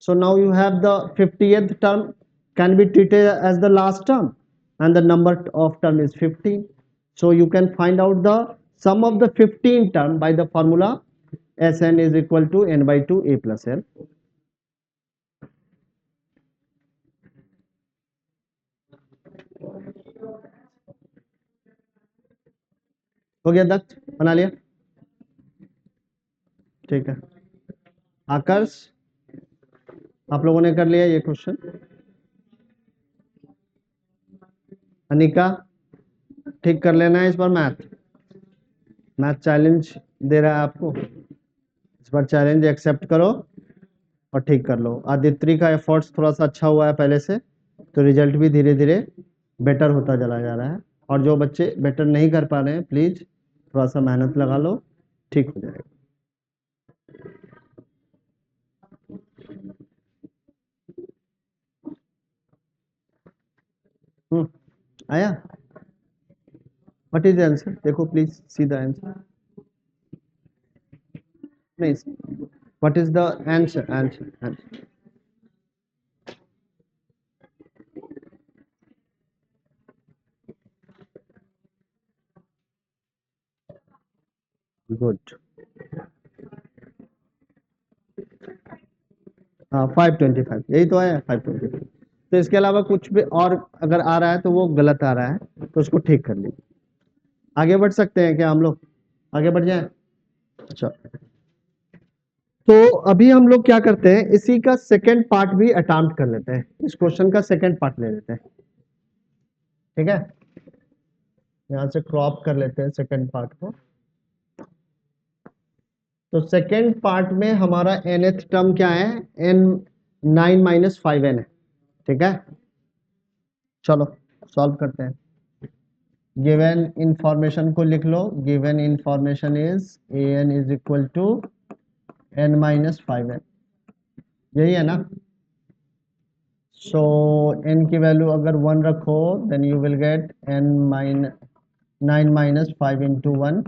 So now you have the 50th term can be treated as the last term, and the number of term is 15. So you can find out the sum of the 15 term by the formula Sn is equal to n/2 a plus l. हो गया दत्त, बना लिया, ठीक है. आकर्ष, आप लोगों ने कर लिया ये क्वेश्चन. अनिका, ठीक कर लेना है इस बार. मैथ चैलेंज दे रहा है आपको, इस बार चैलेंज एक्सेप्ट करो और ठीक कर लो. आदित्य का एफर्ट्स थोड़ा सा अच्छा हुआ है पहले से, तो रिजल्ट भी धीरे धीरे बेटर होता चला जा रहा है. और जो बच्चे बेटर नहीं कर पा रहे हैं, प्लीज थोड़ा सा मेहनत लगा लो, ठीक हो जाएगा. आया, व्हाट इज द आंसर, देखो प्लीज सी द आंसर. नहीं, what is the answer, answer. Good. हाँ 525 यही तो है 525। तो इसके अलावा कुछ भी और अगर आ रहा है तो वो गलत आ रहा है, तो उसको ठीक कर लीजिए। आगे बढ़ सकते हैं क्या हम लोग? आगे बढ़ जाए। अच्छा, तो अभी हम लोग क्या करते हैं, इसी का सेकंड पार्ट भी अटेम्प्ट कर लेते हैं, इस क्वेश्चन का सेकंड पार्ट ले लेते हैं। ठीक है, यहां से क्रॉप कर लेते हैं सेकंड पार्ट को। तो सेकंड पार्ट में हमारा nth टर्म क्या है, n 9 माइनस 5n है। ठीक है, चलो सॉल्व करते हैं। गिवन इंफॉर्मेशन को लिख लो, given information is an is equal to n minus 5n, यही है ना। सो n की वैल्यू अगर 1 रखो then you will get n minus 9 minus 5 into 1,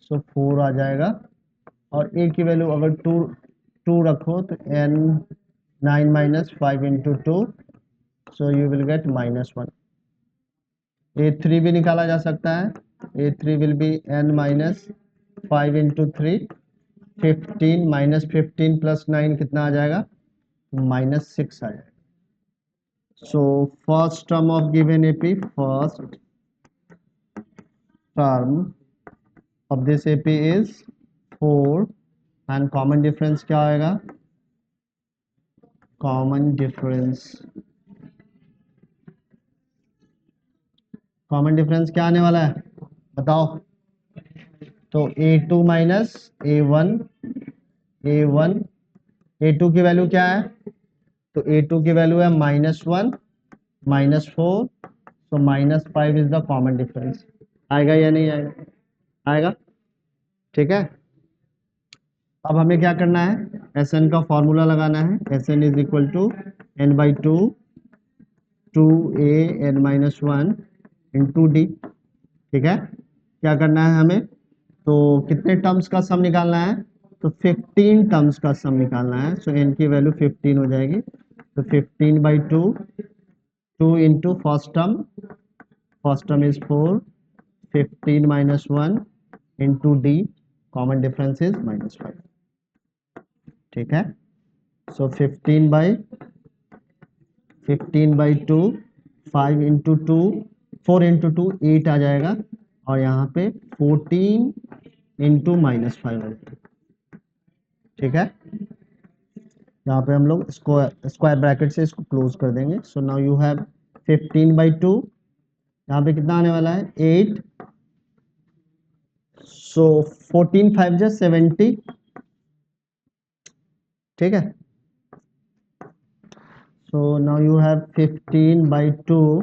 so 4 आ जाएगा। और a की वैल्यू अगर 2 रखो तो n 9 minus 5 into 2, so you will gate -1। a3 भी निकाला जा सकता है, a3 will be n minus 5 into 3, 15 minus 15 plus 9 कितना आ जाएगा, -6 आ जाएगा। So first term of given AP, first term of this AP is 4 and common difference क्या आएगा, common difference क्या आने वाला है बताओ। तो A2 minus A1, A1 A2 की वैल्यू क्या है, तो A2 की वैल्यू है -1 -4, तो -5 इज द कॉमन डिफरेंस। आएगा या नहीं आएगा, आएगा। ठीक है, अब हमें क्या करना है, Sn का फॉर्मूला लगाना है। Sn is equal to n/2 2a n minus 1 into d. ठीक है, क्या करना है हमें, तो कितने टर्म्स का सम निकालना है, तो 15 टर्म्स का सम निकालना है। सो n की वैल्यू 15 हो जाएगी, तो 15/2 2 into first term is 4, 15 minus 1 into D, common difference is -5। ठीक है, सो 15/2 5 इंटू 2 4 इंटू 2 8 आ जाएगा, और यहाँ पे 14 इंटू -5 आ जाएगा। ठीक है, यहाँ पे हम लोग स्क्वायर ब्रैकेट से इसको क्लोज कर देंगे। सो नाउ यू हैव 15/2, यहाँ पे कितना आने वाला है 8, सो 14 5 जा 70। ठीक है, सो now you have 15/2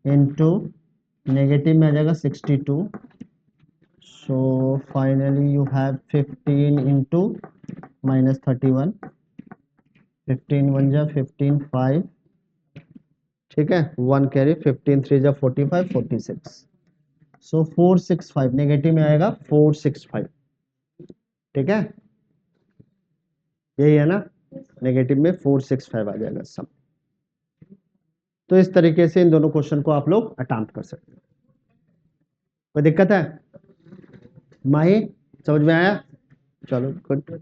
into negative में आ जाएगा 62, सो फाइनली यू हैव 15 इंटू -31, 15 1 जा 15 5। ठीक है, 1 कैरी, 15 3 जा 45 46, सो 465 नेगेटिव में आएगा 465। ठीक है, यही है ना, नेगेटिव में 465 आ जाएगा सम। तो इस तरीके से इन दोनों क्वेश्चन को आप लोग अटेम्प्ट कर सकते हैं। कोई दिक्कत है माही, समझ में आया? चलो गुड,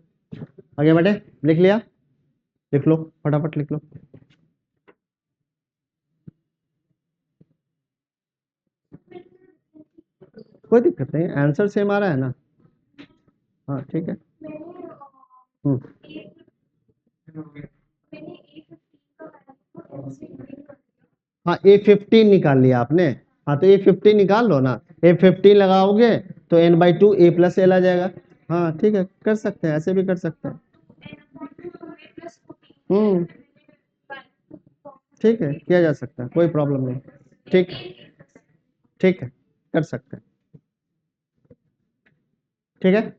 आगे बढ़े। लिख लिया, लिख लो फटाफट लिख लो। कोई दिक्कत नहीं, आंसर सेम आ रहा है ना। हाँ ठीक है। हम्म, हाँ A15 निकाल लिया आपने, हाँ तो A15 निकाल लो ना। A15 लगाओगे तो n/2 a प्लस एल आ जाएगा। हाँ ठीक है, कर सकते हैं, ऐसे भी कर सकते हैं। हम्म, ठीक है, किया जा सकता है, कोई प्रॉब्लम नहीं। ठीक, ठीक है, कर सकते हैं। ठीक है,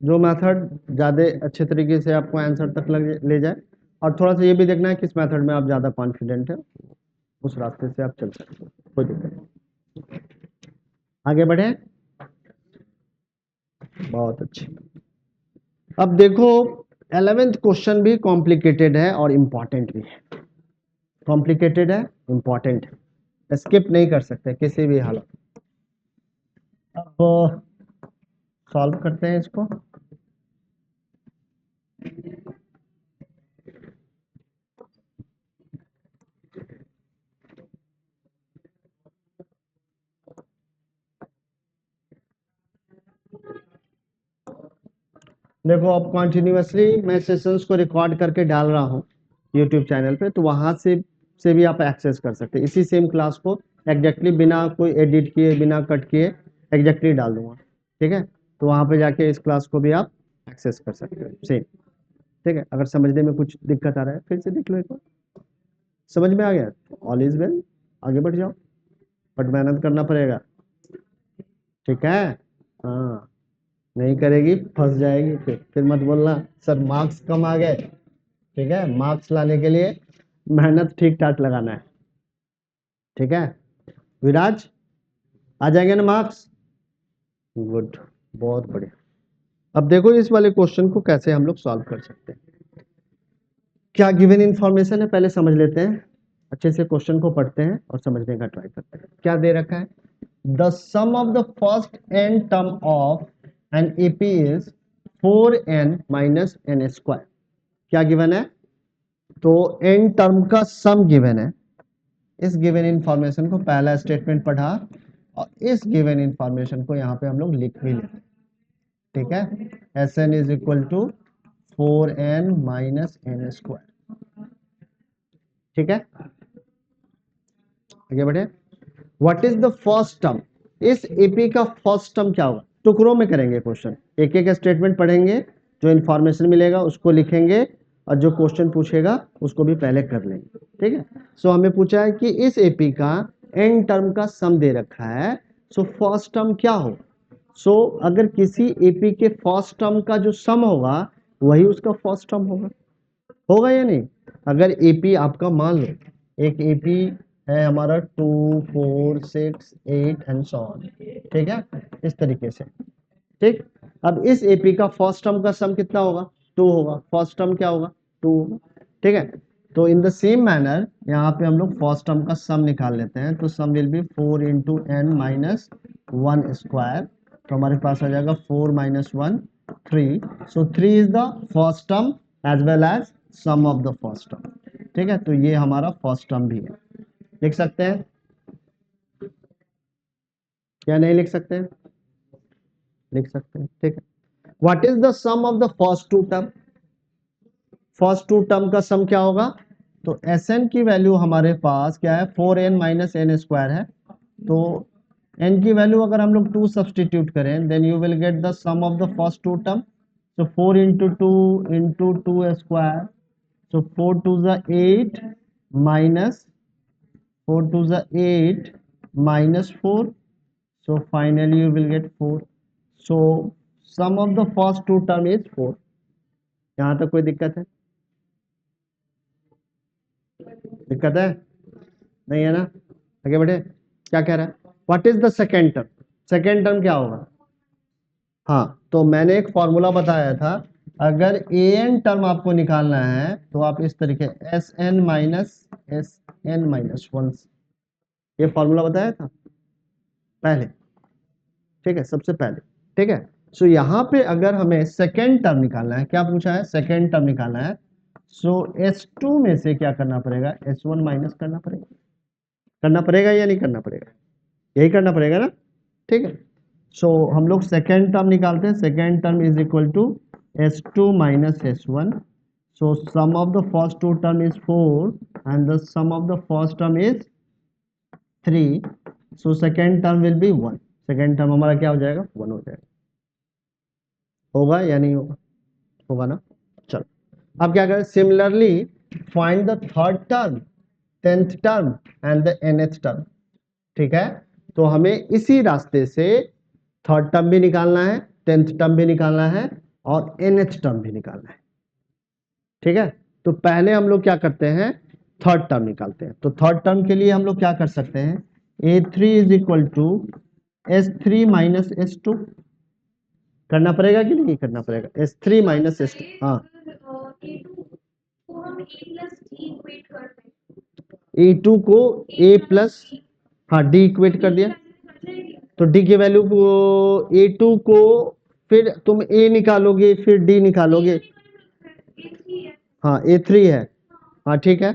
जो मेथड ज़्यादा अच्छे तरीके से आपको आंसर तक ले जाए, और थोड़ा सा ये भी देखना है किस मेथड में आप ज़्यादा कॉन्फिडेंट है, उस रास्ते से आप चल सकते हो, कोई दिक्कत नहीं। आगे बढ़े, बहुत अच्छी। अब देखो 11th क्वेश्चन भी कॉम्प्लिकेटेड है और इम्पॉर्टेंट भी है। कॉम्प्लिकेटेड है, इम्पॉर्टेंट है, स्किप नहीं कर सकते किसी भी हालत। अब सॉल्व करते हैं इसको। देखो अब कॉन्टिन्यूसली मैं सेशंस को रिकॉर्ड करके डाल रहा हूँ यूट्यूब चैनल पे, तो वहां से भी आप एक्सेस कर सकते हैं। इसी सेम क्लास को एग्जैक्टली बिना कोई एडिट किए, बिना कट किए एग्जैक्टली डाल दूंगा। ठीक है, तो वहां पे जाके इस क्लास को भी आप एक्सेस कर सकते हैं सेम। ठीक है, अगर समझने में कुछ दिक्कत आ रहा है फिर से देख लो एक बार। समझ में आ गया, ऑल इज वेल, आगे बढ़ जाओ, बट मेहनत करना पड़ेगा। ठीक है, हाँ, नहीं करेगी फंस जाएगी, फिर मत बोलना सर मार्क्स कम आ गए। ठीक है, मार्क्स लाने के लिए मेहनत ठीक ठाक लगाना है। ठीक है विराज, आ जाएंगे ना मार्क्स? गुड, बहुत बढ़िया। अब देखो इस वाले क्वेश्चन को कैसे हम लोग सॉल्व कर सकते हैं। क्या गिवन इंफॉर्मेशन है पहले समझ लेते हैं, अच्छे से क्वेश्चन को पढ़ते हैं और समझने का ट्राई करते हैं। क्या दे रखा है, the sum of the first n term of an AP is 4n minus n square. क्या गिवन है, तो n टर्म का सम गिवन है। इस गिवन इंफॉर्मेशन को पहला स्टेटमेंट पढ़ा और इस गिवन इंफॉर्मेशन को यहाँ पे हम लोग लिख भी लेते हैं। ठीक है, S N is equal to 4n minus n square. ठीक है, आगे बढ़े। What is the first term, इस एपी का फर्स्ट टर्म क्या होगा? टुकड़ों में करेंगे क्वेश्चन, एक एक स्टेटमेंट पढ़ेंगे, जो इंफॉर्मेशन मिलेगा उसको लिखेंगे और जो क्वेश्चन पूछेगा उसको भी पहले कर लेंगे। ठीक है, सो हमें पूछा है कि इस एपी का एन टर्म का सम दे रखा है, सो फर्स्ट टर्म क्या हो। सो अगर किसी एपी के फर्स्ट टर्म का जो सम होगा वही उसका फर्स्ट टर्म होगा, होगा या नहीं? अगर एपी आपका मान लो, एक एपी है हमारा 2 4 6 8 एंड सो ऑन। ठीक है, इस तरीके से। ठीक, अब इस एपी का फर्स्ट टर्म का सम कितना होगा? 2 होगा। फर्स्ट टर्म क्या होगा? 2 होगा। ठीक है, तो इन द सेम मैनर यहाँ पे हम लोग फर्स्ट टर्म का सम निकाल लेते हैं, तो sum will be 4 into n minus 1 square. तो हमारे पास आ जाएगा 4 minus 1 3। So 3 is the first term as well as sum of the first term. ठीक है, तो ये हमारा फर्स्ट टर्म भी है। लिख सकते हैं या नहीं लिख सकते हैं? लिख सकते हैं। ठीक है, what is the sum of the first two term? First two term का सम क्या होगा? तो एस एन की वैल्यू हमारे पास क्या है? 4n माइनस एन स्क्वायर है। तो n की वैल्यू अगर हम लोग 2 सब्सटीट्यूट करें, then you will get the sum of the first two term. so 4 into 2 square, so 4 to the 8 minus 4 to the 8 minus 4, so finally you will get 4. so sum of the first two term is 4. यहाँ तक कोई दिक्कत है? दिक्कत है? नहीं है ना? आगे बढ़े, क्या कह रहा है? What is the second term? Second term क्या होगा? हाँ, तो मैंने एक फॉर्मूला बताया था, अगर ए एन टर्म आपको निकालना है तो आप इस तरीके एस एन माइनस वन, ये फॉर्मूला बताया था पहले। ठीक है, सबसे पहले। ठीक है, सो यहाँ पे अगर हमें सेकेंड टर्म निकालना है, क्या पूछा है? सेकेंड टर्म निकालना है, सो S2 में से क्या करना पड़ेगा? S1 माइनस करना पड़ेगा। करना पड़ेगा या नहीं करना पड़ेगा? यही करना पड़ेगा ना? ठीक है, सो हम लोग सेकेंड टर्म निकालते हैं। Second term is equal to S2 minus S1। So sum of the first two term is 4 and the sum of the first term is 3। So second term will be 1। Second term हमारा क्या हो जाएगा? 1 हो जाएगा। होगा या नहीं होगा? होगा ना? चलो, अब क्या करें? Similarly find the third term, 10th term and the nth term. ठीक है, तो हमें इसी रास्ते से थर्ड टर्म भी निकालना है, 10th टर्म भी निकालना है और nth टर्म भी निकालना है। ठीक है, तो पहले हम लोग क्या करते हैं? थर्ड टर्म निकालते हैं। तो थर्ड टर्म के लिए हम लोग क्या कर सकते हैं? A3 is equal to S3 minus S2। करना पड़ेगा कि नहीं करना पड़ेगा? S3 माइनस S2, हाँ A2 को A प्लस, हाँ D इक्वेट कर दिया, तो D की वैल्यू को A2 को फिर तुम A निकालोगे फिर D निकालोगे, हाँ A3 है, हाँ ठीक है।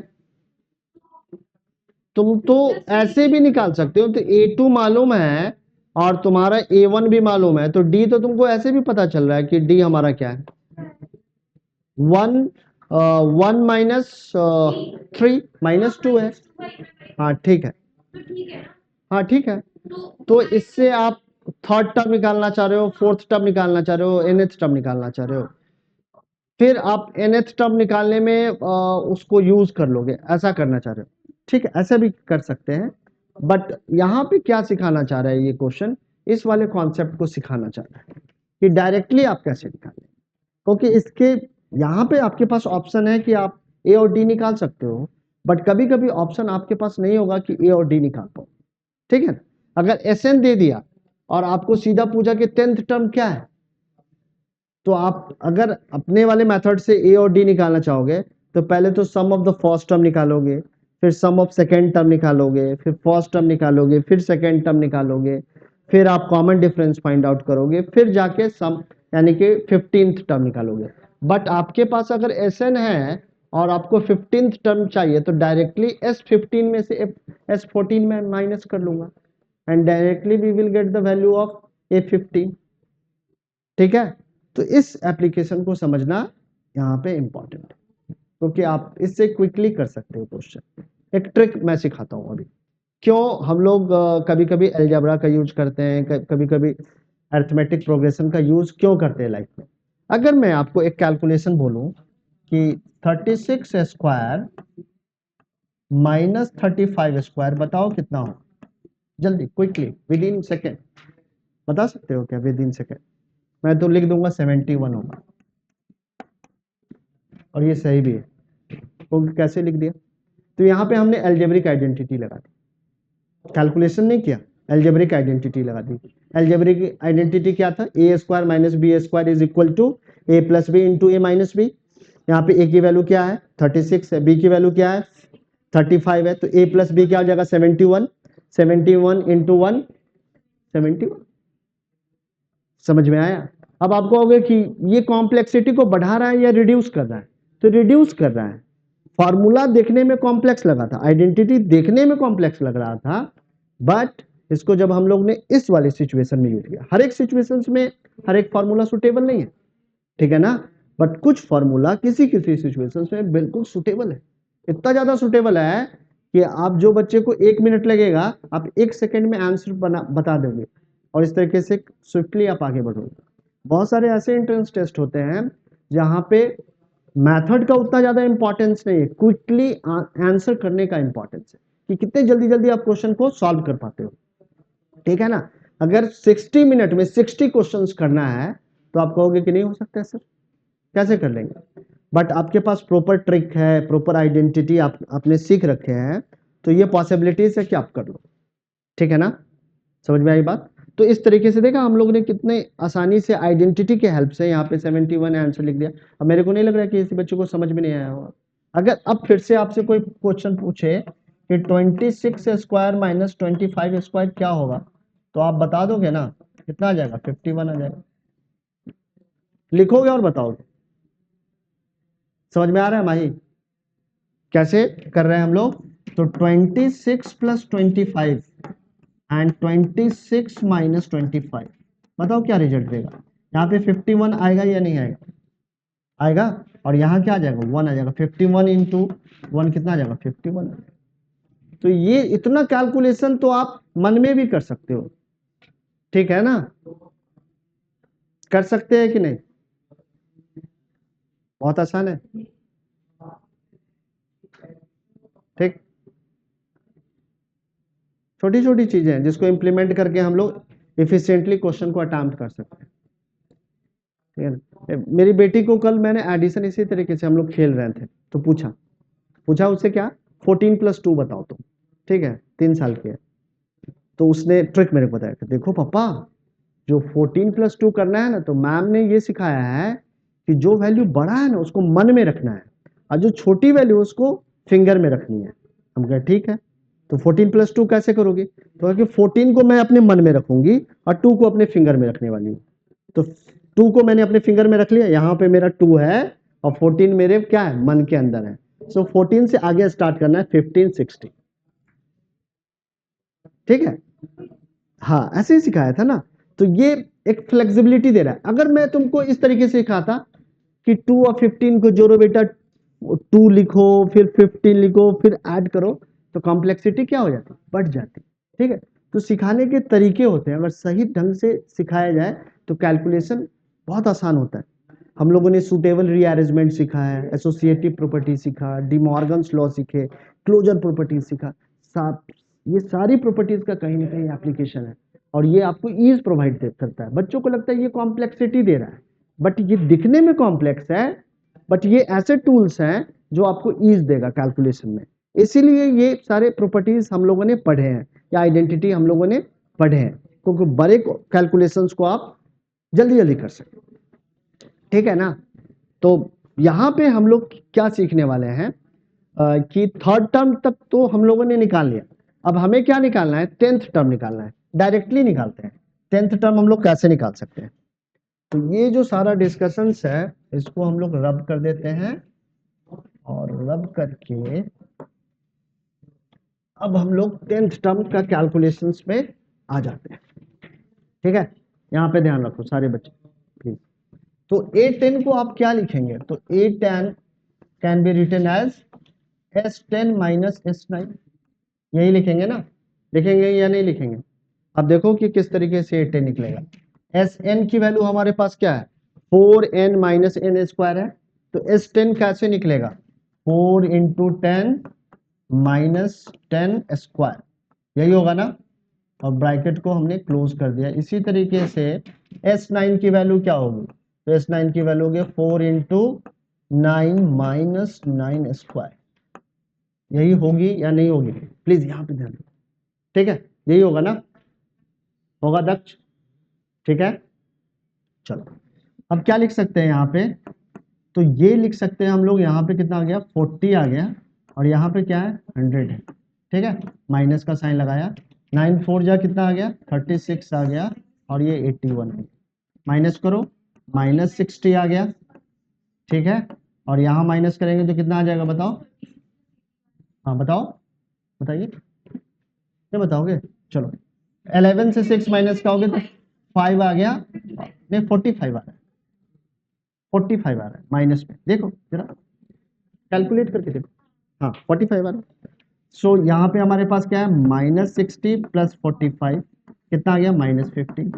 तुम तो ऐसे भी निकाल सकते हो, तो A2 मालूम है और तुम्हारा A1 भी मालूम है, तो D तो तुमको ऐसे भी पता चल रहा है कि D हमारा क्या है, 1 माइनस 3 माइनस 2 है, हाँ ठीक है, हाँ ठीक है। तो इससे आप थर्ड टर्म निकालना चाह रहे हो, फोर्थ टर्म निकालना चाह रहे हो, nth टर्म निकालना चाह रहे हो, फिर आप nth टर्म निकालने में उसको यूज कर लोगे, ऐसा करना चाह रहे हो, ठीक है, ऐसा भी कर सकते हैं। बट यहाँ पे क्या सिखाना चाह रहा है ये क्वेश्चन, इस वाले कॉन्सेप्ट को सिखाना चाह रहा है कि डायरेक्टली आप कैसे निकालें, क्योंकि इसके यहाँ पे आपके पास ऑप्शन है कि आप ए और डी निकाल सकते हो, बट कभी कभी ऑप्शन आपके पास नहीं होगा कि ए और डी निकाल पाओ, ठीक है। अगर एसएन दे दिया और आपको सीधा पूछा कि 10th टर्म क्या है, तो आप अगर अपने वाले मेथड से ए और डी निकालना चाहोगे तो पहले तो सम ऑफ द फर्स्ट टर्म निकालोगे, फिर सम ऑफ सेकेंड टर्म निकालोगे, फिर फर्स्ट टर्म निकालोगे, फिर सेकेंड टर्म निकालोगे, फिर आप कॉमन डिफरेंस फाइंड आउट करोगे, फिर जाके सम यानी कि 15th टर्म निकालोगे। बट आपके पास अगर एस एन है और आपको 15th टर्म चाहिए तो डायरेक्टली S15 में से S14 में माइनस कर लूंगा and directly we will get the value of A15, ठीक है। तो इस एप्लीकेशन को समझना यहाँ पे इंपॉर्टेंट है, क्योंकि आप इससे क्विकली कर सकते हो क्वेश्चन। एक ट्रिक मैं सिखाता हूँ अभी, क्यों हम लोग कभी कभी अलजेब्रा का यूज करते हैं, कभी कभी अरिथमेटिक प्रोग्रेशन का यूज क्यों करते हैं लाइफ में। अगर मैं आपको एक कैलकुलेशन बोलूं कि 36 स्क्वायर माइनस 35 स्क्वायर, बताओ कितना हो, जल्दी क्विकली विद इन सेकेंड बता सकते हो क्या? विद इन सेकेंड मैं तो लिख दूंगा 71 होगा, और ये सही भी है, तो कैसे लिख दिया? तो यहाँ पे हमने अलजेब्रिक आइडेंटिटी लगा दी, कैलकुलेशन नहीं किया, अलजेब्रिक आइडेंटिटी लगा दी। अलजेब्रिक आइडेंटिटी क्या था? A square minus b square is equal to a plus b into a minus b. यहाँ पे ए की वैल्यू क्या है? 36 है, बी की वैल्यू क्या है? 35 है, तो ए प्लस बी क्या हो जाएगा? 71, 71 इंटू 1 71। समझ में आया? अब आप कहोगे कि ये कॉम्प्लेक्सिटी को बढ़ा रहा है या रिड्यूस कर रहा है, तो रिड्यूस कर रहा है। फॉर्मूला देखने में कॉम्प्लेक्स लगा था, आइडेंटिटी देखने में कॉम्प्लेक्स लग रहा था, बट इसको जब हम लोग ने इस वाले सिचुएशन में यूज किया, हर एक सिचुएशन में हर एक फॉर्मूला सुटेबल नहीं है, ठीक है ना, बट कुछ फॉर्मूला किसी किसी सिचुएशन में बिल्कुल सुटेबल है, इतना ज्यादा सुटेबल है कि आप जो बच्चे को 1 मिनट लगेगा आप 1 सेकेंड में आंसर बता दोगे, और इस तरीके से स्विफ्टली आप आगे बढ़ोगे। बहुत सारे ऐसे एंट्रेंस टेस्ट होते हैं जहां पे मेथड का उतना ज्यादा इंपॉर्टेंस नहीं है, क्विकली आंसर करने का इंपॉर्टेंस है कि कितने जल्दी जल्दी आप क्वेश्चन को सॉल्व कर पाते हो, ठीक है ना। अगर 60 मिनट में 60 क्वेश्चंस करना है तो आप कहोगे कि नहीं हो सकता है सर, कैसे कर लेंगे? बट आपके पास प्रॉपर ट्रिक है, प्रॉपर आइडेंटिटी आपने सीख रखे हैं, तो ये पॉसिबिलिटीज है कि आप कर लो, ठीक है ना। समझ में आई बात? तो इस तरीके से देखा हम लोग ने कितने आसानी से आइडेंटिटी के हेल्प से यहाँ पे 71 आंसर लिख दिया। अब मेरे को नहीं लग रहा है कि किसी बच्चे को समझ में नहीं आया होगा। अगर अब फिर से आपसे कोई क्वेश्चन पूछे कि 26 स्क्वायर माइनस 25 स्क्वायर क्या होगा, तो आप बता दोगे ना, कितना आ जाएगा? 51 आ जाएगा। लिखोगे और बताओगे। समझ में आ रहा है माही कैसे कर रहे हैं हम लोग? तो 26 प्लस 25 एंड 26 माइनस 25, बताओ क्या रिजल्ट देगा? यहाँ पे 51 आएगा या नहीं आएगा? आएगा। और यहाँ क्या आ जाएगा? 1 आ जाएगा। 51 इंटू 1 कितना आ जाएगा? 51 आ जाएगा। तो ये इतना कैलकुलेशन तो आप मन में भी कर सकते हो, ठीक है ना, कर सकते हैं कि नहीं? बहुत आसान है, ठीक। छोटी छोटी चीजें हैं जिसको इंप्लीमेंट करके हम लोग इफिशिएंटली क्वेश्चन को अटेम्प्ट कर सकते हैं, ठीक है ना। मेरी बेटी को कल मैंने एडिशन इसी तरीके से हम लोग खेल रहे थे तो पूछा पूछा उससे क्या 14 प्लस 2 बताओ तुम, ठीक है, 3 साल की है। तो उसने ट्रिक मेरे को बताया कि देखो पापा जो 14 प्लस 2 करना है ना, तो मैम ने ये सिखाया है कि जो वैल्यू बड़ा है ना उसको मन में रखना है, और जो छोटी वैल्यू उसको फिंगर में रखनी है। हम कहे ठीक है, तो 14 प्लस 2 कैसे करोगे? तो कि 14 को मैं अपने मन में रखूंगी और 2 को अपने फिंगर में रखने वाली हूँ। तो 2 को मैंने अपने फिंगर में रख लिया, यहाँ पे मेरा 2 है और 14 मेरे क्या है, मन के अंदर है। सो 14 से आगे स्टार्ट करना है 15 16, ठीक है। हाँ ऐसे ही सिखाया था ना। तो ये एक फ्लेक्सिबिलिटी दे रहा है। अगर मैं तुमको इस तरीके से सिखाता कि 2 और 15 को जोड़ो बेटा, 2 लिखो फिर 15 लिखो फिर ऐड करो, तो कॉम्प्लेक्सिटी क्या हो जाती, बढ़ जाती, ठीक है। तो सिखाने के तरीके होते हैं, अगर सही ढंग से सिखाया जाए तो कैलकुलेशन बहुत आसान होता है। हम लोगों ने सूटेबल रीअरेंजमेंट सीखा है, एसोसिएटिव प्रॉपर्टी सीखा, डिमॉर्गन्स लॉ सीखे, क्लोजर प्रॉपर्टी सीखा। ये सारी प्रॉपर्टीज का कहीं ना कहीं एप्लीकेशन है, और ये आपको ईज प्रोवाइड करता है। बच्चों को लगता है ये कॉम्प्लेक्सिटी दे रहा है, बट ये दिखने में कॉम्प्लेक्स है, बट ये ऐसे टूल्स हैं जो आपको ईज देगा कैलकुलेशन में। इसीलिए ये सारे प्रॉपर्टीज हम लोगों ने पढ़े हैं, या आइडेंटिटी हम लोगों ने पढ़े हैं, क्योंकि बड़े कैलकुलेशंस को आप जल्दी जल्दी कर सकते, ठीक है ना। तो यहाँ पे हम लोग क्या सीखने वाले हैं कि थर्ड टर्म तक तो हम लोगों ने निकाल लिया। अब हमें क्या निकालना है, 10th टर्म निकालना है। डायरेक्टली निकालते हैं 10th टर्म हम लोग कैसे निकाल सकते हैं। तो ये जो सारा डिस्कशंस है इसको हम लोग रब कर देते हैं, और रब करके अब हम लोग 10th टर्म का कैलकुलेशंस में आ जाते हैं, ठीक है। यहाँ पे ध्यान रखो सारे बच्चे प्लीज। तो A10 को आप क्या लिखेंगे, तो A10 can be written as S10 minus S9, यही लिखेंगे ना, लिखेंगे या नहीं लिखेंगे। अब देखो कि किस तरीके से A10 निकलेगा। Sn की वैल्यू हमारे पास क्या है, 4n माइनस n स्क्वायर है, तो S10 कैसे निकलेगा, 4 इंटू 10 माइनस 10 स्क्वायर, यही होगा ना। और ब्रैकेट को हमने क्लोज कर दिया। इसी तरीके से S9 की वैल्यू क्या होगी, तो S9 की वैल्यू होगी 4 इंटू 9 माइनस 9 स्क्वायर, यही होगी या नहीं होगी, प्लीज यहाँ पे ध्यान दो, ठीक है। यही होगा ना, होगा दक्ष, ठीक है। चलो अब क्या लिख सकते हैं यहाँ पे, तो ये लिख सकते हैं हम लोग, यहाँ पे कितना आ गया 40 आ गया, और यहाँ पे क्या है 100 है, ठीक है। माइनस का साइन लगाया, 9 4 जा कितना आ गया 36 आ गया, और ये 81 है। माइनस करो, माइनस 60 आ गया, ठीक है। और यहाँ माइनस करेंगे तो कितना आ जाएगा बताओ, हाँ बताओ, बताइए क्या बताओगे। चलो 11 से 6 माइनस करोगे तो 5 आ गया, नहीं 45 आ रहा है, 45 आ रहा है माइनस में, देखो जरा कैलकुलेट करके देखो, हाँ 45 आ रहा है। सो यहाँ पे हमारे पास क्या है, -60 प्लस 45 कितना आ गया -15।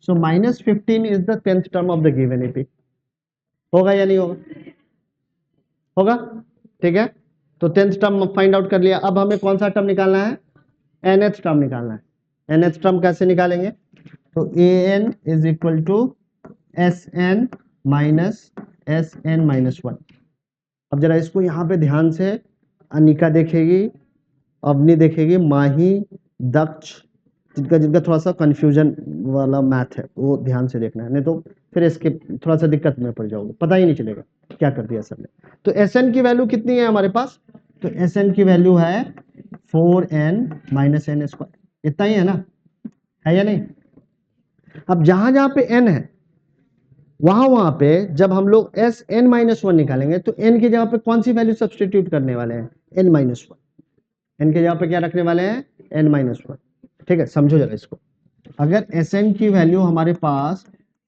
सो -15 is the 10th term of the given AP, होगा या नहीं होगा, होगा, ठीक है। तो 10th टर्म फाइंड आउट कर लिया। अब हमें कौन सा टर्म निकालना है, nth टर्म निकालना है। nth टर्म कैसे निकालेंगे, तो an is equal to Sn minus Sn minus 1। अब जरा इसको यहाँ पे ध्यान से अनिका देखेगी, अवनी देखेगी, माही, दक्ष, जिनका जिनका थोड़ा सा कंफ्यूजन वाला मैथ है वो ध्यान से देखना है, नहीं तो फिर इसके थोड़ा सा दिक्कत में पड़ जाओगे, पता ही नहीं चलेगा क्या कर दिया सर ने। तो Sn की वैल्यू कितनी है हमारे पास, तो Sn की वैल्यू है 4n माइनस n स्क्वायर, इतना ही है ना, है या नहीं। अब जहां जहां पे n है वहां पे जब हम लोग Sn माइनस 1 निकालेंगे तो n की जगह पे कौन सी वैल्यू सब्सटीट्यूट करने वाले हैं, n माइनस 1। n की जगह पे क्या रखने वाले हैं, n माइनस 1, ठीक है। समझो जरा इसको, अगर Sn की वैल्यू हमारे पास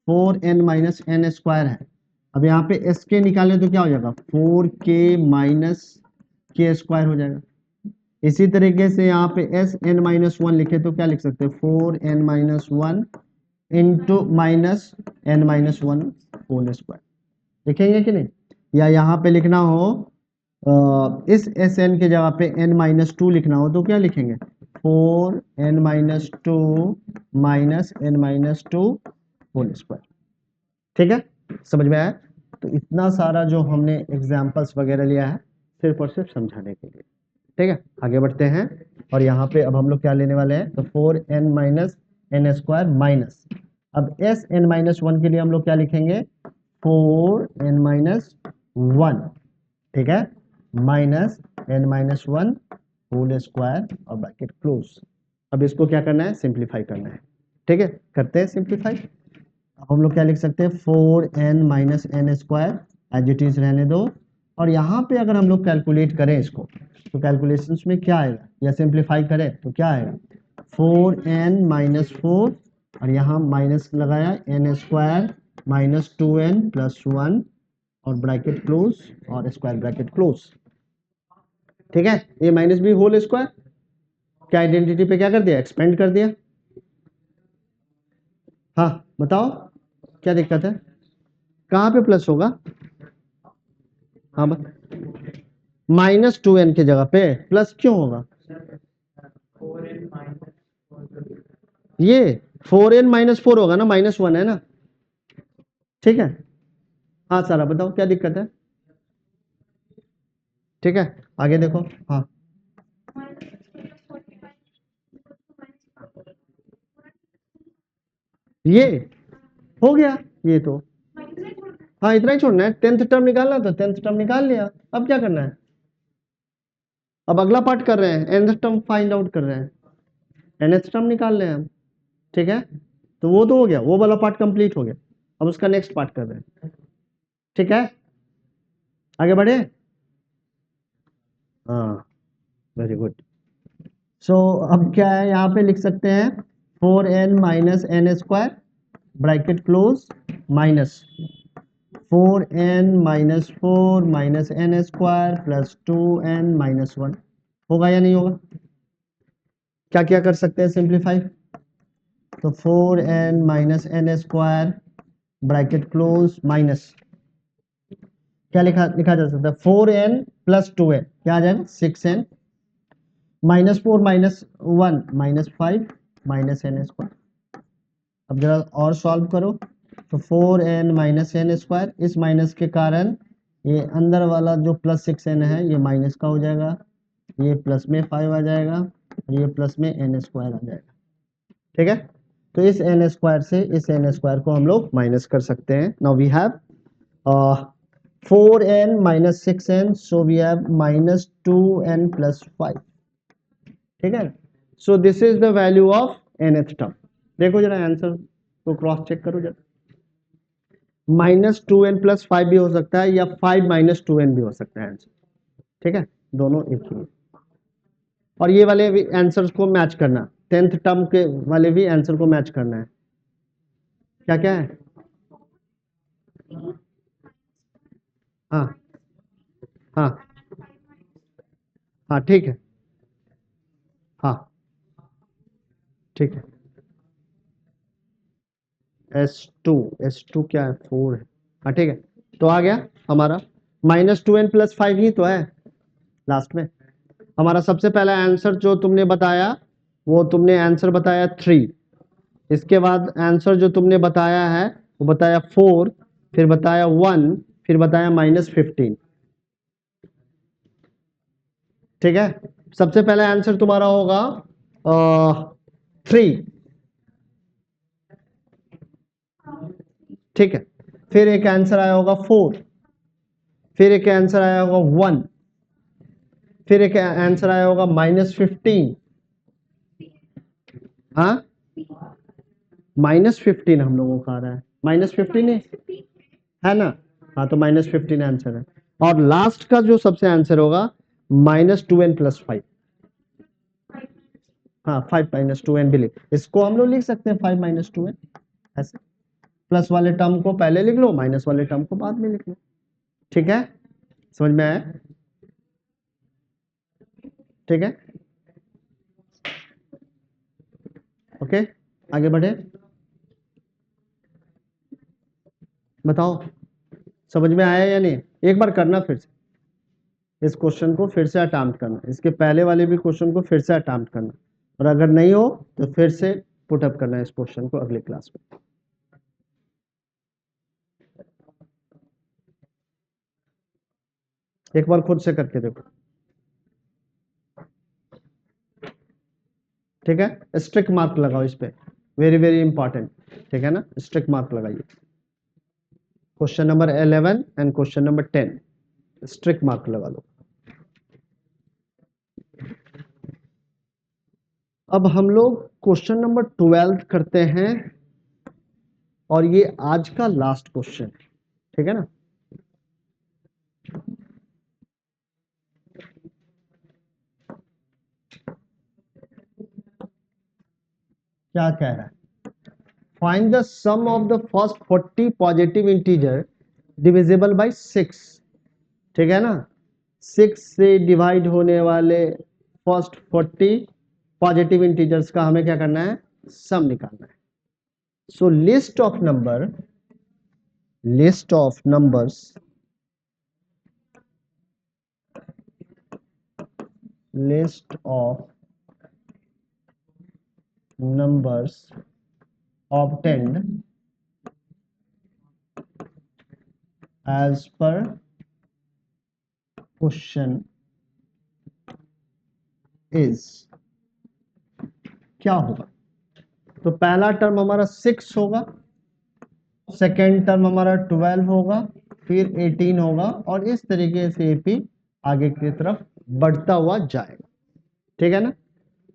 4n माइनस n स्क्वायर है, अब यहाँ पे Sk निकालें तो क्या हो जाएगा 4k माइनस k स्क्वायर हो जाएगा। इसी तरीके से यहाँ पे Sn माइनस 1 लिखे तो क्या लिख सकते हैं 4n minus 1 into minus n minus 1 whole square, लिखेंगे कि नहीं। या यहाँ पे लिखना हो इस Sn के जगह पे n माइनस 2 लिखना हो तो क्या लिखेंगे 4n minus 2 minus n minus 2 whole square, ठीक है। समझ में आया। तो इतना सारा जो हमने एग्जाम्पल्स वगैरह लिया है सिर्फ और सिर्फ समझाने के लिए, ठीक है। आगे बढ़ते हैं, और यहाँ पे अब हम लोग क्या लेने वाले हैं, तो 4n minus n square minus, अब एस एन माइनस वन के लिए हम लोग क्या लिखेंगे, 4n-1, ठीक है, माइनस n-1 होल स्क्वायर और ब्रैकेट क्लोज। अब इसको क्या करना है, सिंप्लीफाई करना है, ठीक है, करते हैं सिंप्लीफाई। अब हम लोग क्या लिख सकते हैं, 4n-n² एज इट इज रहने दो, और यहाँ पे अगर हम लोग कैलकुलेट करें इसको, तो कैलकुलेशंस में क्या आएगा, या सिंप्लीफाई करें तो क्या आएगा, 4n-4, और यहाँ माइनस लगाया n² माइनस 2n+1 और ब्रैकेट क्लोज और स्क्वायर ब्रैकेट क्लोज, ठीक है। ये माइनस बी होल स्क्वायर क्या आइडेंटिटी पे क्या कर दिया, एक्सपेंड कर दिया। हाँ बताओ क्या दिक्कत है, कहाँ पे प्लस होगा, हाँ माइनस 2n की जगह पे प्लस क्यों होगा, ये 4n-4 होगा ना, -1 है ना, ठीक है। हाँ सारा बताओ क्या दिक्कत है, ठीक है, आगे देखो। हाँ ये हो गया, ये तो हाँ इतना ही छोड़ना है, 10th टर्म निकालना तो 10th टर्म निकाल लिया, अब क्या करना है, अब अगला पार्ट कर रहे हैं, nth टर्म फाइंड आउट कर रहे हैं, nth टर्म निकाल रहे हैं हम, ठीक है। तो वो तो हो गया, वो वाला पार्ट कंप्लीट हो गया, अब उसका नेक्स्ट पार्ट कर रहे हैं, ठीक है, आगे बढ़े। हाँ वेरी गुड। सो अब क्या है, यहाँ पे लिख सकते हैं 4n-n² bracket close minus 4n-4 minus n² plus 2n-1 होगा या नहीं होगा, क्या क्या कर सकते हैं सिंप्लीफाई, तो 4n-n² ब्रैकेट क्लोज माइनस क्या लिखा लिखा जा सकता है, 4n प्लस 2n क्या आ जाएगा, 6n -4 -1 -5 माइनस n²। अब जरा और सॉल्व करो, तो 4n-n², इस माइनस के कारण ये अंदर वाला जो प्लस 6n है ये माइनस का हो जाएगा, ये प्लस में 5 आ जाएगा, और ये प्लस में n² आ जाएगा, ठीक है। तो इस n² से इस n² को हम लोग माइनस कर सकते हैं। Now we have 4n minus 6n, so we have minus 2n plus 5, ठीक है। So this is the value of nth term. देखो जरा आंसर को क्रॉस चेक करो जरा, -2n + 5 भी हो सकता है, या 5 - 2n भी हो सकता है आंसर, ठीक है, दोनों एक ही है। और ये वाले भी आंसर्स को मैच करना, 10th टर्म के वाले भी आंसर को मैच करना है, क्या क्या है, हाँ हाँ हाँ ठीक है, हाँ ठीक है, S2 क्या है, 4 है, हाँ ठीक है। तो आ गया हमारा -2n + 5 ही तो है लास्ट में। हमारा सबसे पहला आंसर जो तुमने बताया, वो तुमने आंसर बताया 3, इसके बाद आंसर जो तुमने बताया है वो बताया 4, फिर बताया 1, फिर बताया -15, ठीक है। सबसे पहला आंसर तुम्हारा होगा 3, ठीक है, फिर एक आंसर आया होगा 4, फिर एक आंसर आया होगा 1, फिर एक आंसर आया होगा -15, हाँ -15 हम लोगों का आ रहा है, -15 है ना, हाँ तो -15 आंसर है। और लास्ट का जो सबसे आंसर होगा -2n + 5, हाँ 5 - 2n भी लिख, इसको हम लोग लिख सकते हैं 5 - 2n ऐसे, प्लस वाले टर्म को पहले लिख लो, माइनस वाले टर्म को बाद में लिख लो, ठीक है, समझ में आया, ठीक है, ओके आगे बढ़े, बताओ समझ में आया या नहीं, एक बार करना फिर से, इस क्वेश्चन को फिर से अटेम्प्ट करना, इसके पहले वाले भी क्वेश्चन को फिर से अटेम्प्ट करना, और अगर नहीं हो तो फिर से पुट अप करना है इस क्वेश्चन को अगले क्लास में। एक बार खुद से करके देखो, ठीक है, स्ट्रिक्ट मार्क लगाओ इस पे, वेरी वेरी इंपॉर्टेंट। ठीक है ना, स्ट्रिक मार्क लगाइए। Question number 11 and question number 10 strike mark लगा लो। अब हम लोग क्वेश्चन नंबर 12 करते हैं और ये आज का लास्ट क्वेश्चन है, ठीक है ना। क्या कह रहा है? Find the sum of the first 40 positive integer divisible by 6, ठीक है ना। 6 से डिवाइड होने वाले फर्स्ट 40 पॉजिटिव इंटीजर्स का हमें क्या करना है, सम निकालना है। So list of numbers obtained as per question is, क्या होगा? तो पहला टर्म हमारा 6 होगा, सेकेंड टर्म हमारा 12 होगा, फिर 18 होगा और इस तरीके से एपी आगे की तरफ बढ़ता हुआ जाएगा, ठीक है ना।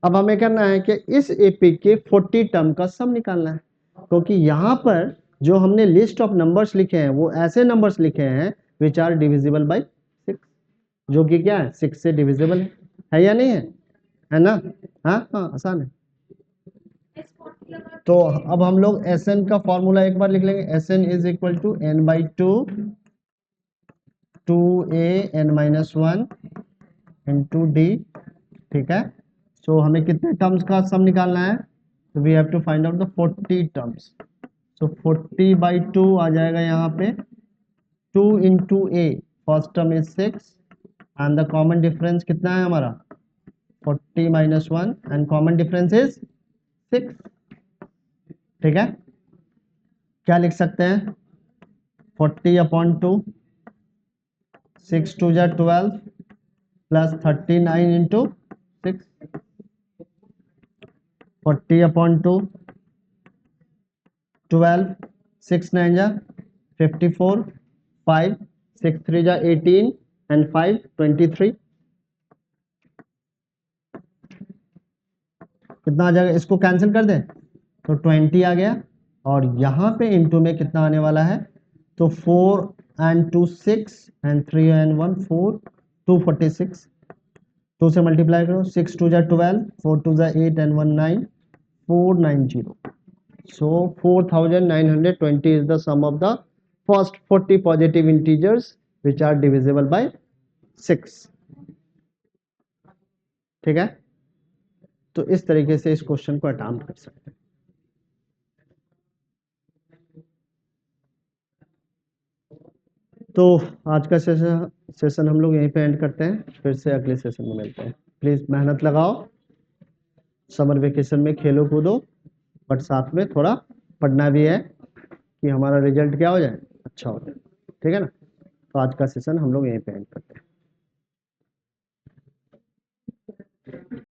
अब हमें करना है कि इस एपी के 40 टर्म का सम निकालना है, क्योंकि यहाँ पर जो हमने लिस्ट ऑफ नंबर्स लिखे हैं वो ऐसे नंबर्स लिखे हैं विच आर डिविजिबल बाय 6, जो कि क्या है 6 से डिविजिबल है या नहीं है ना। हाँ हाँ आसान है। तो अब हम लोग Sn का फॉर्मूला एक बार लिख लेंगे। Sn is equal to n/2 2an-1 into d, ठीक है। सो हमें कितने टर्म्स का सम निकालना है, तो we have to find out the 40 terms. सो 40/2 आ जाएगा यहाँ पे 2 into a, first term is 6 and the common difference कितना है हमारा 40 - 1 एंड कॉमन डिफरेंस इज 6, ठीक है। क्या लिख सकते हैं 40/2, 6 2 जा 12 प्लस 39 इंटू 6, 40/2 12 6 9 जा 54 5 6 3 जा 18 एंड 5 23, कितना आ जाएगा, इसको कैंसिल कर दें तो 20 आ गया और यहाँ पे इंटू में कितना आने वाला है, तो 4 and 2 6 and 3 and 1 4 246, 2 से मल्टीप्लाई करो 6 2 जा 12 4 2 जा 8 and 1 9 490, so 4920 is the sum of the first 40 positive integers which are divisible by 6, ठीक है। तो इस तरीके से इस क्वेश्चन को अटेम्प्ट कर सकते हैं। तो आज का सेशन हम लोग यहीं पे एंड करते हैं, फिर से अगले सेशन में मिलते हैं। प्लीज मेहनत लगाओ, समर वेकेशन में खेलो कूदो, बट साथ में थोड़ा पढ़ना भी है कि हमारा रिजल्ट क्या हो जाए, अच्छा हो जाए, ठीक है ना। तो आज का सेशन हम लोग यहीं पे एंड करते हैं।